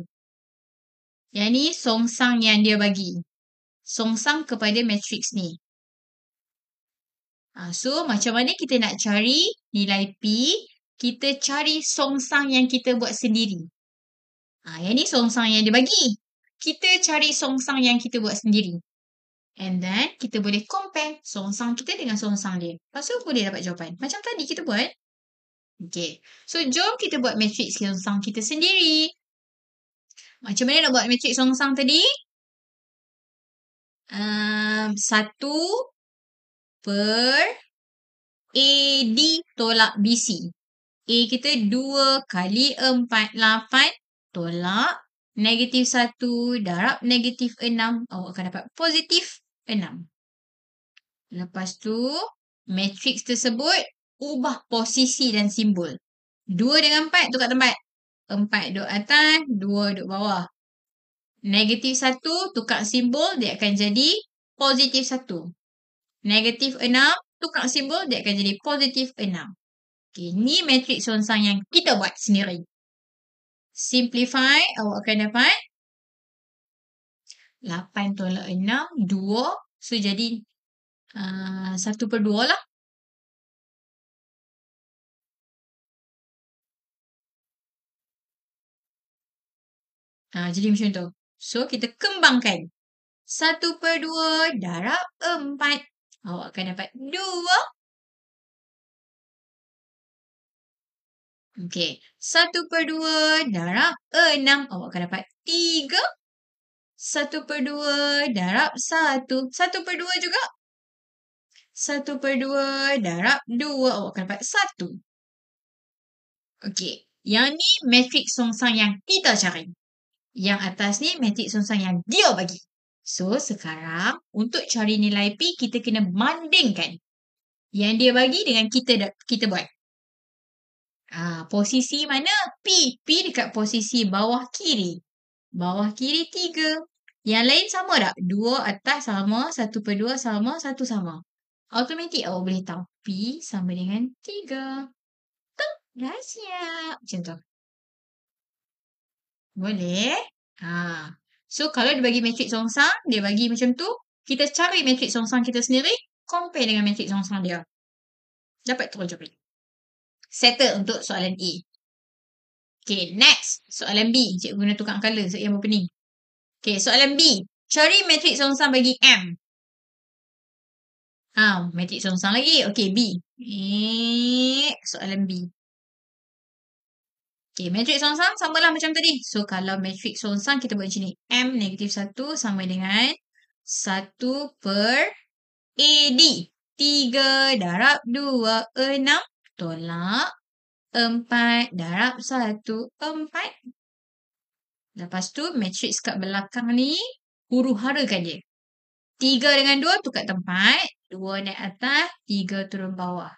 Yang ni songsang yang dia bagi. Songsang kepada matriks ni. So, macam mana kita nak cari nilai P? Kita cari songsang yang kita buat sendiri. Yang ni songsang yang dia bagi. Kita cari songsang yang kita buat sendiri. And then, kita boleh compare songsang kita dengan songsang dia. Lepas tu, boleh dapat jawapan. Macam tadi kita buat. Okay. So, jom kita buat matriks songsang kita sendiri. Macam mana nak buat matriks songsang tadi? 1 per AD tolak BC. A kita 2 kali 4, 8 tolak negatif 1 darab negatif 6. Awak akan dapat positif 6. Lepas tu, matriks tersebut ubah posisi dan simbol. 2 dengan 4 tukar tempat. 4 duduk atas, 2 duduk bawah. Negatif 1 tukar simbol, dia akan jadi positif 1. Negatif 6 tukar simbol, dia akan jadi positif 6. Okay, ni matriks songsang yang kita buat sendiri. Simplify, awak akan dapat 8 tolak 6, 2. So, jadi 1/2 lah. Jadi macam tu. So, kita kembangkan. 1/2 darab 4. Awak akan dapat 2. Okey. 1/2 darab 6. Awak akan dapat 3. 1/2 darab 1. 1/2 juga. 1/2 darab 2. Awak akan dapat 1. Okey. Yang ni matriks songsang yang kita cari. Yang atas ni matriks songsang yang dia bagi. So, sekarang untuk cari nilai P, kita kena bandingkan yang dia bagi dengan kita buat. Posisi mana? P. P dekat posisi bawah kiri. Bawah kiri 3. Yang lain sama tak? 2 atas sama, 1/2 sama, 1 sama. Automatik awak boleh tahu. P sama dengan 3. Dah siap. Macam tu. Boleh? So, kalau dia bagi matriks songsang, dia bagi macam tu, kita cari matriks songsang kita sendiri, compare dengan matriks songsang dia. Dapat terus jawapan. Settle untuk soalan A. Okay, next. Soalan B. Cikgu guna tukar colour yang berpening. Okay, soalan B. Cari matriks songsang bagi M. Matriks songsang lagi. Okay, B. Soalan B. Okay, matriks songsang samalah macam tadi. So, kalau matriks songsang kita buat macam ni. M negatif 1 sama dengan 1/AD. 3 darab 2, 6 tolak 4 darab 1, 4. Lepas tu, matriks kat belakang ni, huru harakan dia. 3 dengan 2 tukar tempat. 2 naik atas, 3 turun bawah.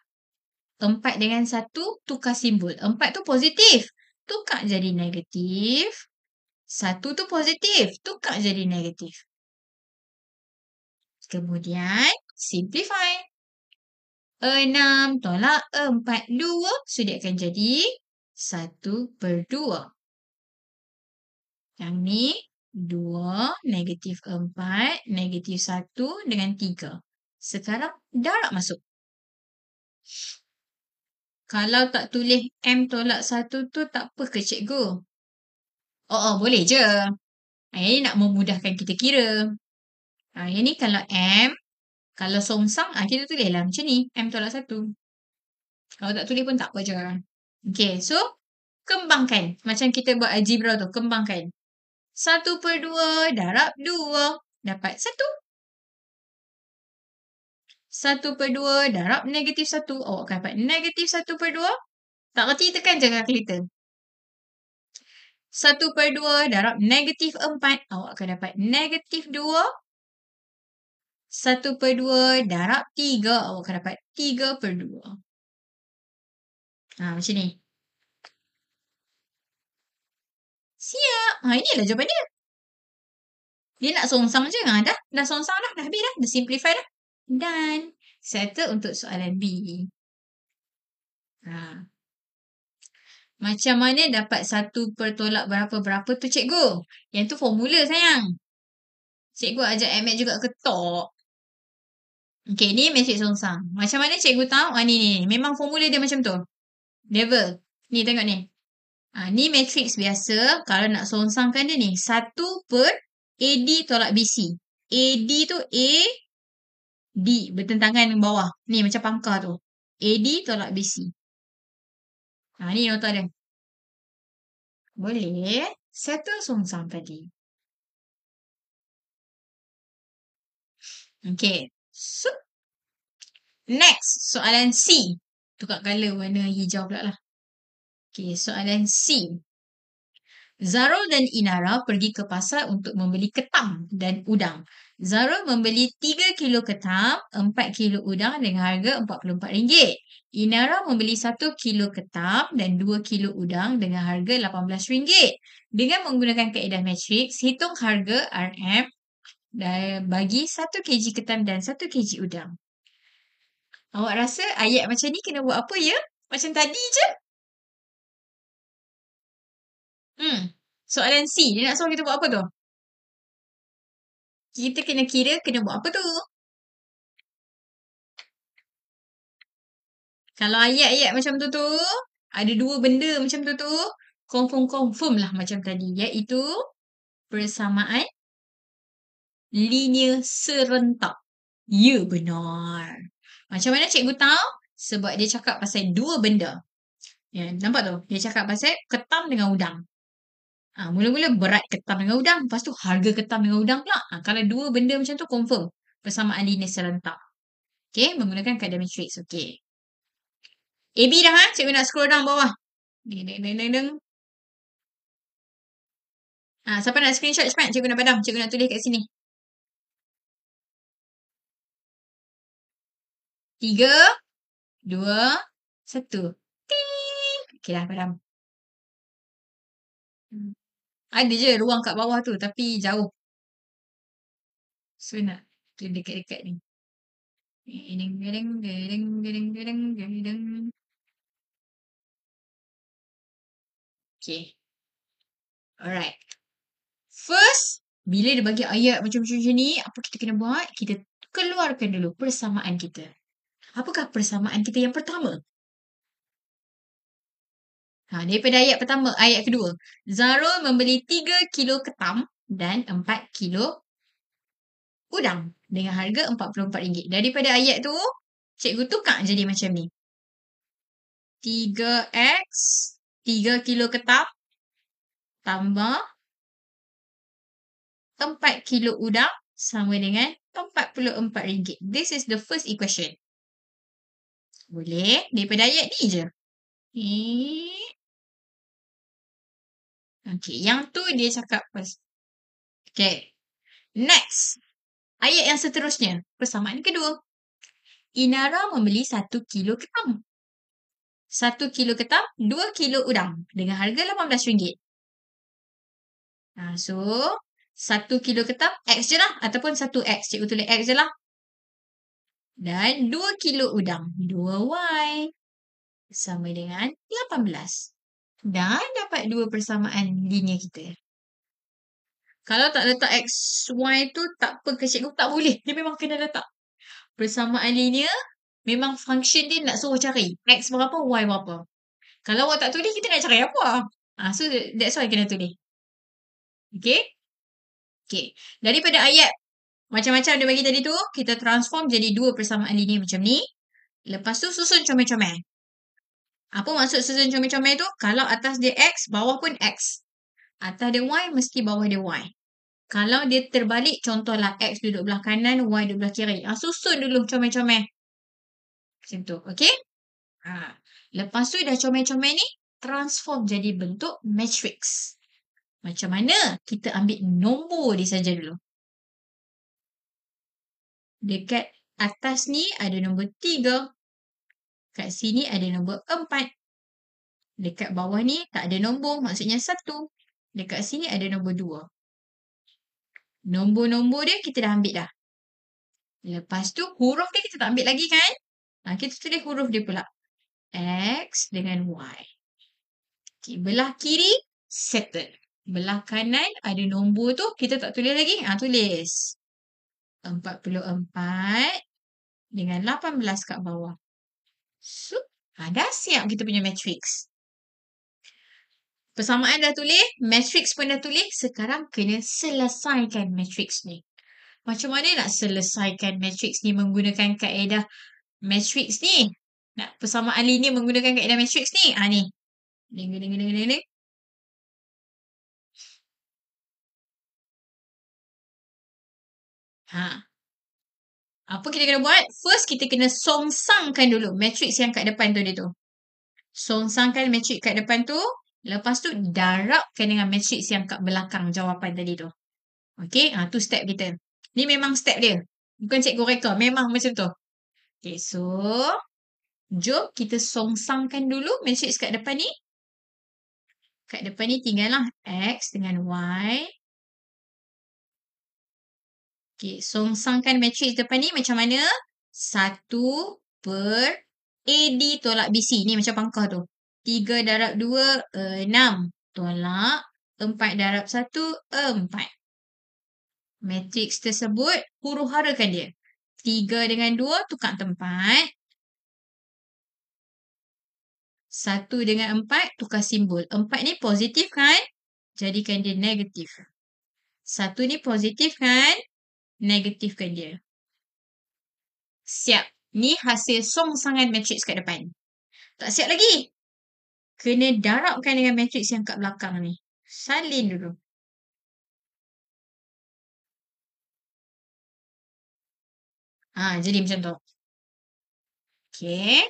4 dengan 1 tukar simbol. 4 tu positif. Tukar jadi negatif. 1 tu positif. Tukar jadi negatif. Kemudian, simplify. 6 tolak 4, 2. So, dia akan jadi 1/2. Yang ni 2, negatif 4, negatif 1 dengan 3. Sekarang darab masuk. Kalau tak tulis M tolak 1 tu tak apa ke cikgu? Boleh je. Yang ni nak memudahkan kita kira. Yang ni kalau M, kalau songsang, kita tulislah macam ni. M tolak 1. Kalau tak tulis pun tak apa je. Okay, so kembangkan. Macam kita buat algebra tu, kembangkan. 1/2 darab 2. Dapat 1. 1/2 darab negatif 1. Awak akan dapat negatif 1/2. Tak reti tekan je kalkulator. 1/2 darab negatif 4. Awak akan dapat negatif 2. 1/2 darab 3. Awak akan dapat 3/2. Macam ni. Siap. Inilah jawapan dia. Dia nak songsang je. Dah songsang dah. Dah habis dah. Dah simplify dah. Done. Settle untuk soalan B. Macam mana dapat 1 per tolak berapa-berapa tu cikgu? Yang tu formula sayang. Cikgu ajak MX juga ketok. Okay, ni matriks songsang. Macam mana cikgu tahu? Ni. Memang formula dia macam tu. Level. Ni tengok ni. Ni matriks biasa. Kalau nak songsangkan dia ni. 1 per AD tolak BC. AD tu A, D. Bertentangan bawah. Ni macam pangkar tu. AD tolak BC. Ni nota dia. Boleh. Settle songsang tadi. Okay. So, next. Soalan C. Tukar colour warna hijau pula lah. Okay, soalan C. Zarul dan Inara pergi ke pasar untuk membeli ketam dan udang. Zarul membeli 3 kilo ketam, 4 kilo udang dengan harga RM44. Inara membeli 1 kilo ketam dan 2 kilo udang dengan harga RM18. Dengan menggunakan kaedah matriks, hitung harga RM dan bagi 1 kg ketam dan 1 kg udang. Awak rasa ayat macam ni kena buat apa ya? Macam tadi je. Soalan C. Dia nak suruh kita buat apa tu? Kita kena kira kena buat apa tu. Kalau ayat-ayat macam tu, ada dua benda macam tu, confirm lah macam tadi. Iaitu persamaan linear serentak. Ya, benar. Macam mana cikgu tahu? Sebab dia cakap pasal dua benda. Ya, nampak tu? Dia cakap pasal ketam dengan udang. Mula-mula berat ketam dengan udang. Lepas tu harga ketam dengan udang pula. Kalau dua benda macam tu confirm. Persamaan linear serentak. Okay, menggunakan kaedah matrix. Okay. AB dah cikgu nak scroll down bawah. Ding, ding, ding, ding, ding. Siapa nak screenshot cepat? Cikgu nak padam. Cikgu nak tulis kat sini. 3, 2, 1. Ting. Okay dah padam. Ada je ruang kat bawah tu tapi jauh. So nak tulis dekat-dekat ni. Okay. Alright. First, bila dia bagi ayat macam-macam ni, apa kita kena buat? Kita keluarkan dulu persamaan kita. Apakah persamaan kita yang pertama? Daripada ayat pertama, ayat kedua. Zarul membeli 3 kilo ketam dan 4 kilo udang dengan harga RM44. Daripada ayat tu, cikgu tukar jadi macam ni. 3x, 3 kilo ketam tambah 4 kilo udang sama dengan RM44. This is the first equation. Boleh? Daripada ayat ni je. Okay, yang tu dia cakap first. Okay. Next. Ayat yang seterusnya. Persamaan kedua. Inara membeli 1 kilo ketam. 1 kilo ketam, 2 kilo udang dengan harga RM18. So, 1 kilo ketam, X je lah. Ataupun 1X. Cikgu tulis X je lah. Dan 2 kilo udang. 2Y. Sama dengan 18. Dan dapat dua persamaan linear kita. Kalau tak letak X, Y tu tak apa ke cikgu? Tak boleh. Dia memang kena letak. Persamaan linear, memang function dia nak suruh cari. X berapa, Y berapa. Kalau awak tak tulis, kita nak cari apa? So, that's why kena tulis. Okay? Okay. Daripada ayat macam-macam dia bagi tadi tu, kita transform jadi dua persamaan linear macam ni. Lepas tu susun comel-comel. Apa maksud susun comel-comel tu? Kalau atas dia X, bawah pun X. Atas dia Y, mesti bawah dia Y. Kalau dia terbalik, contohlah X duduk belah kanan, Y duduk belah kiri. Susun dulu comel-comel. Macam tu. Okay? Lepas tu dah comel-comel ni, transform jadi bentuk matrix. Macam mana? Kita ambil nombor dia saja dulu. Dekat atas ni ada nombor 3. Kat sini ada nombor 4. Dekat bawah ni tak ada nombor, maksudnya 1. Dekat sini ada nombor 2. Nombor-nombor dia kita dah ambil dah. Lepas tu huruf dia kita tak ambil lagi kan? Kita tulis huruf dia pula. X dengan Y. Okay, belah kiri settle. Belah kanan ada nombor tu kita tak tulis lagi. Tulis. 44 dengan 18 kat bawah. So, dah siap kita punya matrix. Persamaan dah tulis, matrix pun dah tulis. Sekarang kena selesaikan matrix ni. Macam mana nak selesaikan matrix ni menggunakan kaedah matrix ni? Nak persamaan linear menggunakan kaedah matrix ni? Ni. Ding. Apa kita kena buat? First, kita kena songsangkan dulu matrix yang kat depan tu dia tu. Songsangkan matrix kat depan tu. Lepas tu, darabkan dengan matrix yang kat belakang jawapan tadi tu. Okay, tu step kita. Ni memang step dia. Bukan cikgu reka. Memang macam tu. Okay, so jom kita songsangkan dulu matrix kat depan ni. Kat depan ni tinggallah X dengan Y. Okay, songsangkan matrix depan ni macam mana? 1 per AD tolak BC. Ni macam pangkah tu. 3 darab 2, 6. Tolak 4 darab 1, 4. Matriks tersebut, huru harakan dia. 3 dengan 2 tukar tempat. 1 dengan 4 tukar simbol. 4 ni positif kan? Jadikan dia negatif. 1 ni positif kan? Negatifkan dia. Siap. Ni hasil songsangan matriks kat depan. Tak siap lagi. Kena darabkan dengan matriks yang kat belakang ni. Salin dulu. Jadi macam tu. Okay.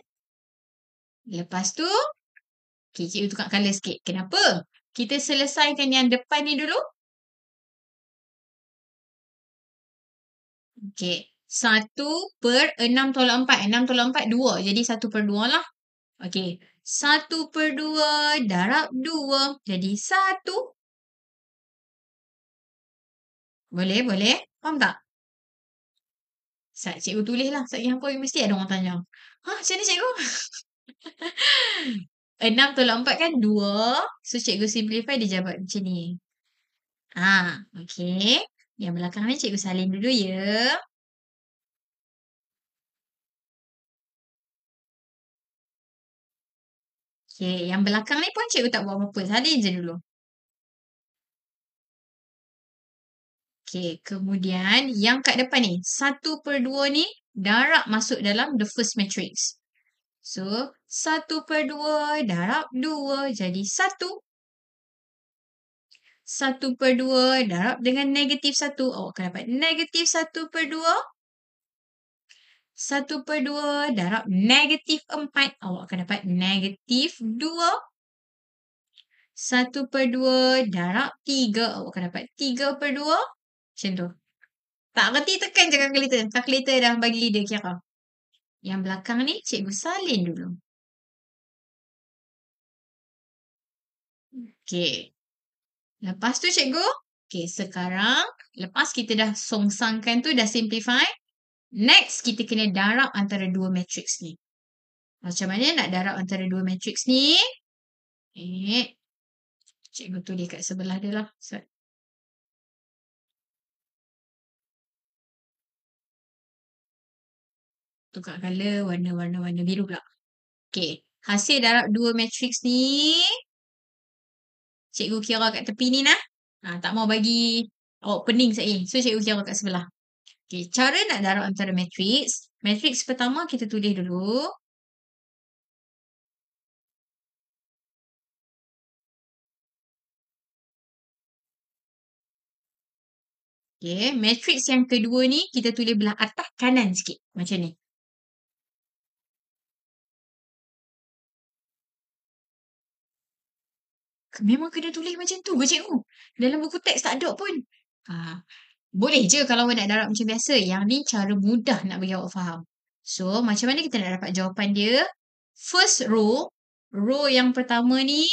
Lepas tu, cikgu tukar colour sikit. Kenapa? Kita selesaikan yang depan ni dulu. Okay. 1/6 tolak 4. 6 tolak 4, 2. Jadi 1/2 lah. Okay. 1/2 darab 2. Jadi 1. Boleh? Faham tak? Cikgu tulis lah. Yang pun mesti ada orang tanya. Macam ni cikgu? 6 tolak 4 kan 2. So cikgu simplify dia jawab macam ni. Okay. Yang belakang ni cikgu salin dulu ya. Okay. Yang belakang ni pun cikgu tak buat apa-apa. Salin je dulu. Okay. Kemudian yang kat depan ni. 1/2 ni darab masuk dalam the first matrix. So 1/2 darab 2 jadi 1. 1/2 darab dengan negatif 1. Awak akan dapat negatif 1/2. 1/2 darab negatif 4. Awak akan dapat negatif 2. 1/2 darab 3. Awak akan dapat 3/2. Macam tu. Tak reti tekan je kalkulator. Kalkulator dah bagi dia kira. Yang belakang ni cikgu salin dulu. Okay. Lepas tu cikgu. Okay, sekarang lepas kita dah songsangkan tu, dah simplify. Next, kita kena darab antara dua matriks ni. Macam mana nak darab antara dua matriks ni? Cikgu tulis kat sebelah dia lah. Tukar colour, warna biru pula. Okay. Hasil darab dua matriks ni, cikgu kira kat tepi ni nah. Tak mau bagi awak pening sekali. So, cikgu kira kat sebelah. Okay. Cara nak darab antara matriks. Matriks pertama kita tulis dulu. Okay. Matriks yang kedua ni, kita tulis belah atas kanan sikit. Macam ni. Memang kena tulis macam tu ke cikgu? Dalam buku teks tak ada pun. Boleh je kalau awak nak darab macam biasa. Yang ni cara mudah nak bagi awak faham. So, macam mana kita nak dapat jawapan dia? First row. Row yang pertama ni,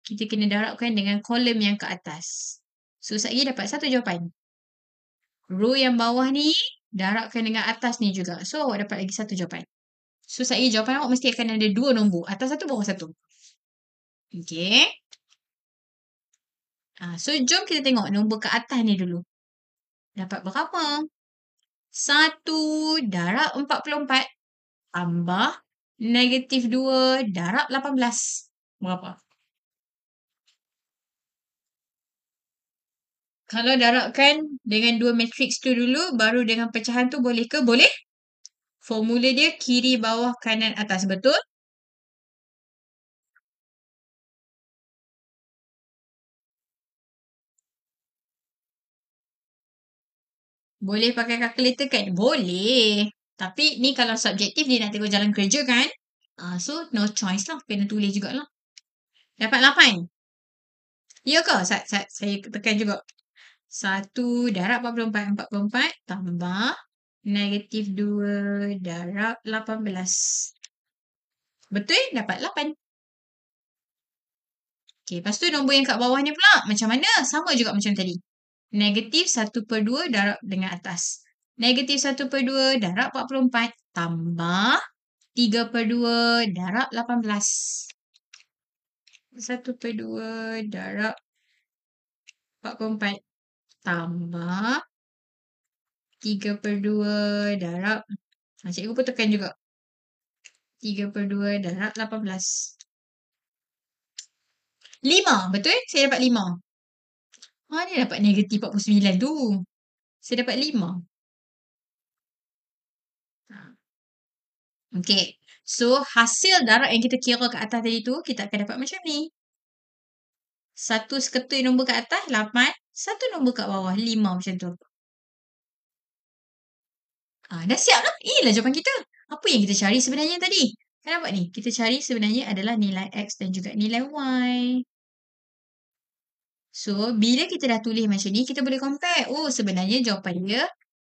kita kena darabkan dengan kolom yang ke atas. So, sekali dapat satu jawapan. Row yang bawah ni, darabkan dengan atas ni juga. So, awak dapat lagi satu jawapan. So, sekali jawapan awak mesti akan ada dua nombor. Atas satu, bawah satu. Okay. So, jom kita tengok nombor ke atas ni dulu. Dapat berapa? 1 darab 44 tambah negatif 2 darab 18. Berapa? Kalau darabkan dengan dua matriks tu dulu, baru dengan pecahan tu boleh ke? Boleh. Formula dia kiri, bawah, kanan, atas. Betul? Boleh pakai kalkulator kan? Boleh. Tapi ni kalau subjektif dia nak tengok jalan kerja kan? So no choice lah. Kena tulis jugalah. Dapat 8. Ya ke? Saya tekan juga. 1 darab 44. 44 tambah negatif 2 darab 18. Betul? Dapat 8. Okay, lepas tu nombor yang kat bawah ni pula. Macam mana? Sama juga macam tadi. Negatif 1/2 darab dengan atas. Negatif 1/2 darab 44 tambah 3/2 darab 18. 1/2 darab 44 tambah 3/2 darab. Cikgu pun tekan juga. 3/2 darab 18. 5, betul? Saya dapat 5. Mana dapat negatif 49 tu? Saya dapat 5. Okay. So, hasil darab yang kita kira kat atas tadi tu, kita akan dapat macam ni. Satu seketui nombor kat atas, 8. Satu nombor kat bawah, 5 macam tu. Dah siap lah. Inilah jawapan kita. Apa yang kita cari sebenarnya tadi? Kan nampak ni? Kita cari sebenarnya adalah nilai X dan juga nilai Y. So, bila kita dah tulis macam ni, kita boleh compare. Oh, sebenarnya jawapan dia,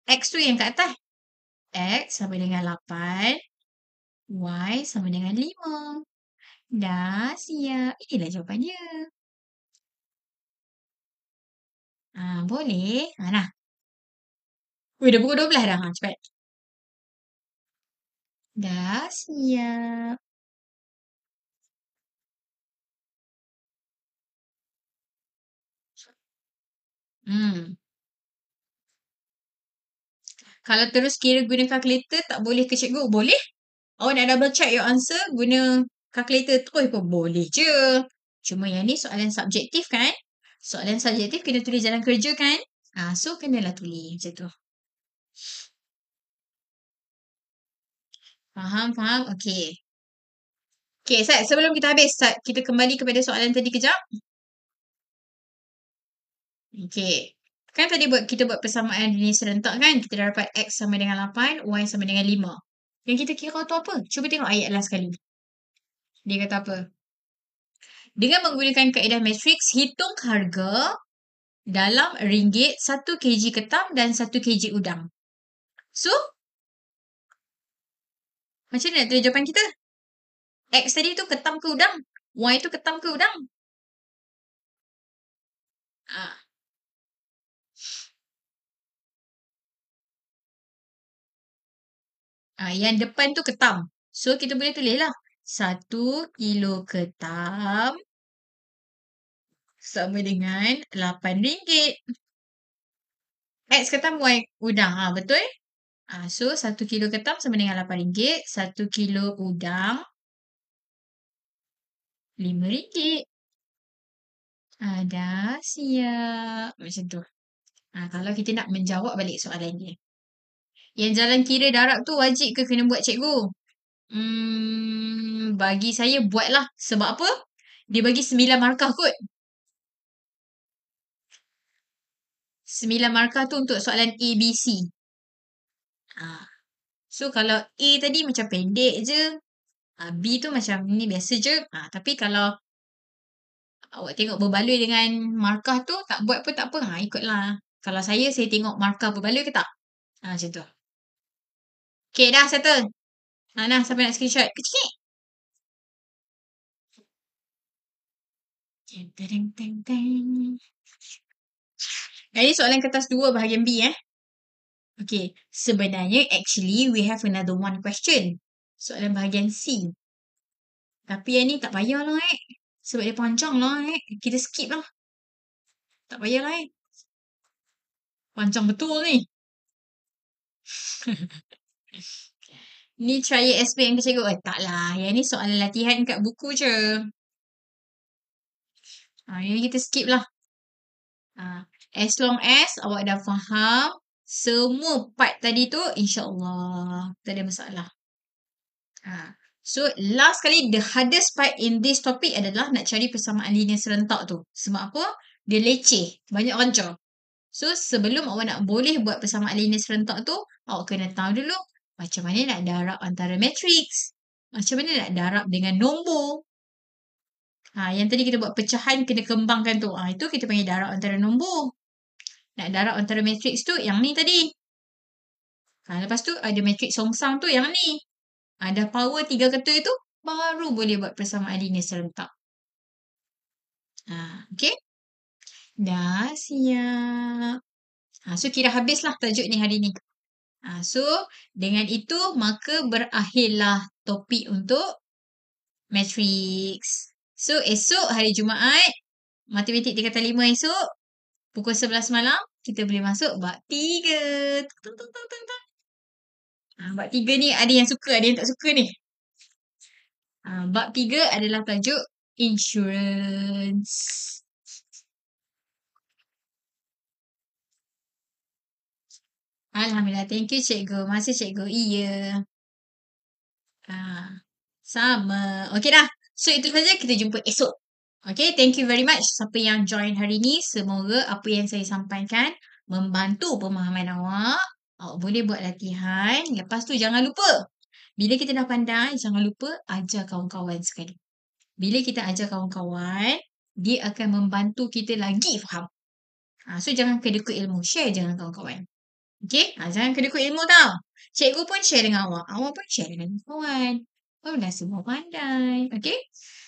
X tu yang kat atas. X sama dengan 8. Y sama dengan 5. Dah siap. Inilah jawapan dia. Boleh. Nah. Dah pukul 12 dah. Cepat. Dah siap. Kalau terus kira guna calculator, tak boleh ke cikgu? Boleh. Awak nak double check your answer guna calculator terus pun boleh je. Cuma yang ni soalan subjektif kan? Soalan subjektif kena tulis jalan kerja kan? So kenalah tulis macam tu. Faham? Okey. Okey, Sat, sebelum kita habis, Sat, kita kembali kepada soalan tadi kejap. Okey. Kan tadi kita buat persamaan linear serentak kan? Kita dah dapat X sama dengan 8, Y sama dengan 5. Yang kita kira tu apa? Cuba tengok ayat last sekali. Dia kata apa? Dengan menggunakan kaedah matriks, hitung harga dalam ringgit 1 kg ketam dan 1 kg udang. So, macam mana nak tulis jawapan kita? X tadi tu ketam ke udang? Y tu ketam ke udang? Yang depan tu ketam. So, kita boleh tulis lah. 1 kilo ketam sama dengan RM8. X ketam, Y udang. Betul? So, 1 kilo ketam sama dengan RM8. 1 kilo udang RM5. Dah siap. Macam tu. Kalau kita nak menjawab balik soalan dia. Yang jalan kira darab tu wajib ke kena buat cikgu? Bagi saya buatlah. Sebab apa? Dia bagi 9 markah kot. 9 markah tu untuk soalan A, B, C. So, kalau A tadi macam pendek je. B tu macam ni biasa je. Tapi kalau awak tengok berbaloi dengan markah tu, tak buat pun tak apa. Ikutlah. Kalau saya tengok markah berbaloi ke tak? Macam tu. Okay, dah settle. Nah, sampai nak screenshot. Kecil. Ini soalan kertas 2 bahagian B. Okay, sebenarnya actually we have another one question. Soalan bahagian C. Tapi yang ni tak payahlah sebab dia panjang lah Kita skip lah. Tak payahlah Panjang betul ni. Ni try explain ke cikgu? Taklah. Yang ni soalan latihan kat buku je. Yang ni kita skip lah. As long as awak dah faham semua part tadi tu, insyaAllah tak ada masalah. So, last kali, the hardest part in this topic adalah nak cari persamaan linear serentak tu. Sebab apa? Dia leceh. Banyak rancang. So, sebelum awak nak boleh buat persamaan linear serentak tu, awak kena tahu dulu macam mana nak darab antara matriks. Macam mana nak darab dengan nombor. Yang tadi kita buat pecahan, kena kembangkan tu. Itu kita panggil darab antara nombor. Nak darab antara matriks tu, yang ni tadi. Lepas tu, ada matriks songsang tu, yang ni. Ada power 3 ketui tu, baru boleh buat persamaan linear serentak. Okay? Dah siap. So, kira habislah tajuk ni hari ni. So, dengan itu, maka berakhirlah topik untuk matriks. So, esok hari Jumaat, matematik tingkatan 5 esok, pukul 11 malam, kita boleh masuk bab 3. Tung, tung, tung, tung, tung. Bab 3 ni ada yang suka, ada yang tak suka ni. Bab 3 adalah tajuk insurance. Alhamdulillah. Thank you, cikgu. Masih cikgu. Iya. Sama. Okey dah. So, itu saja. Kita jumpa esok. Okay, thank you very much siapa yang join hari ni. Semoga apa yang saya sampaikan membantu pemahaman awak. Awak boleh buat latihan. Lepas tu jangan lupa. Bila kita dah pandai, jangan lupa ajar kawan-kawan sekali. Bila kita ajar kawan-kawan, dia akan membantu kita lagi faham. So, jangan kedekut ilmu. Share dengan kawan-kawan. Okay? Jangan kedekut ilmu tau. Cikgu pun share dengan awak. Awak pun share dengan kawan. Dah semua pandai. Okay?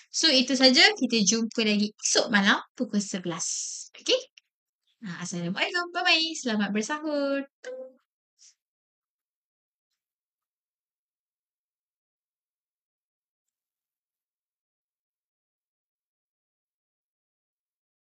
So, itu saja. Kita jumpa lagi esok malam pukul 11. Okay? Assalamualaikum. Bye-bye. Selamat bersahur.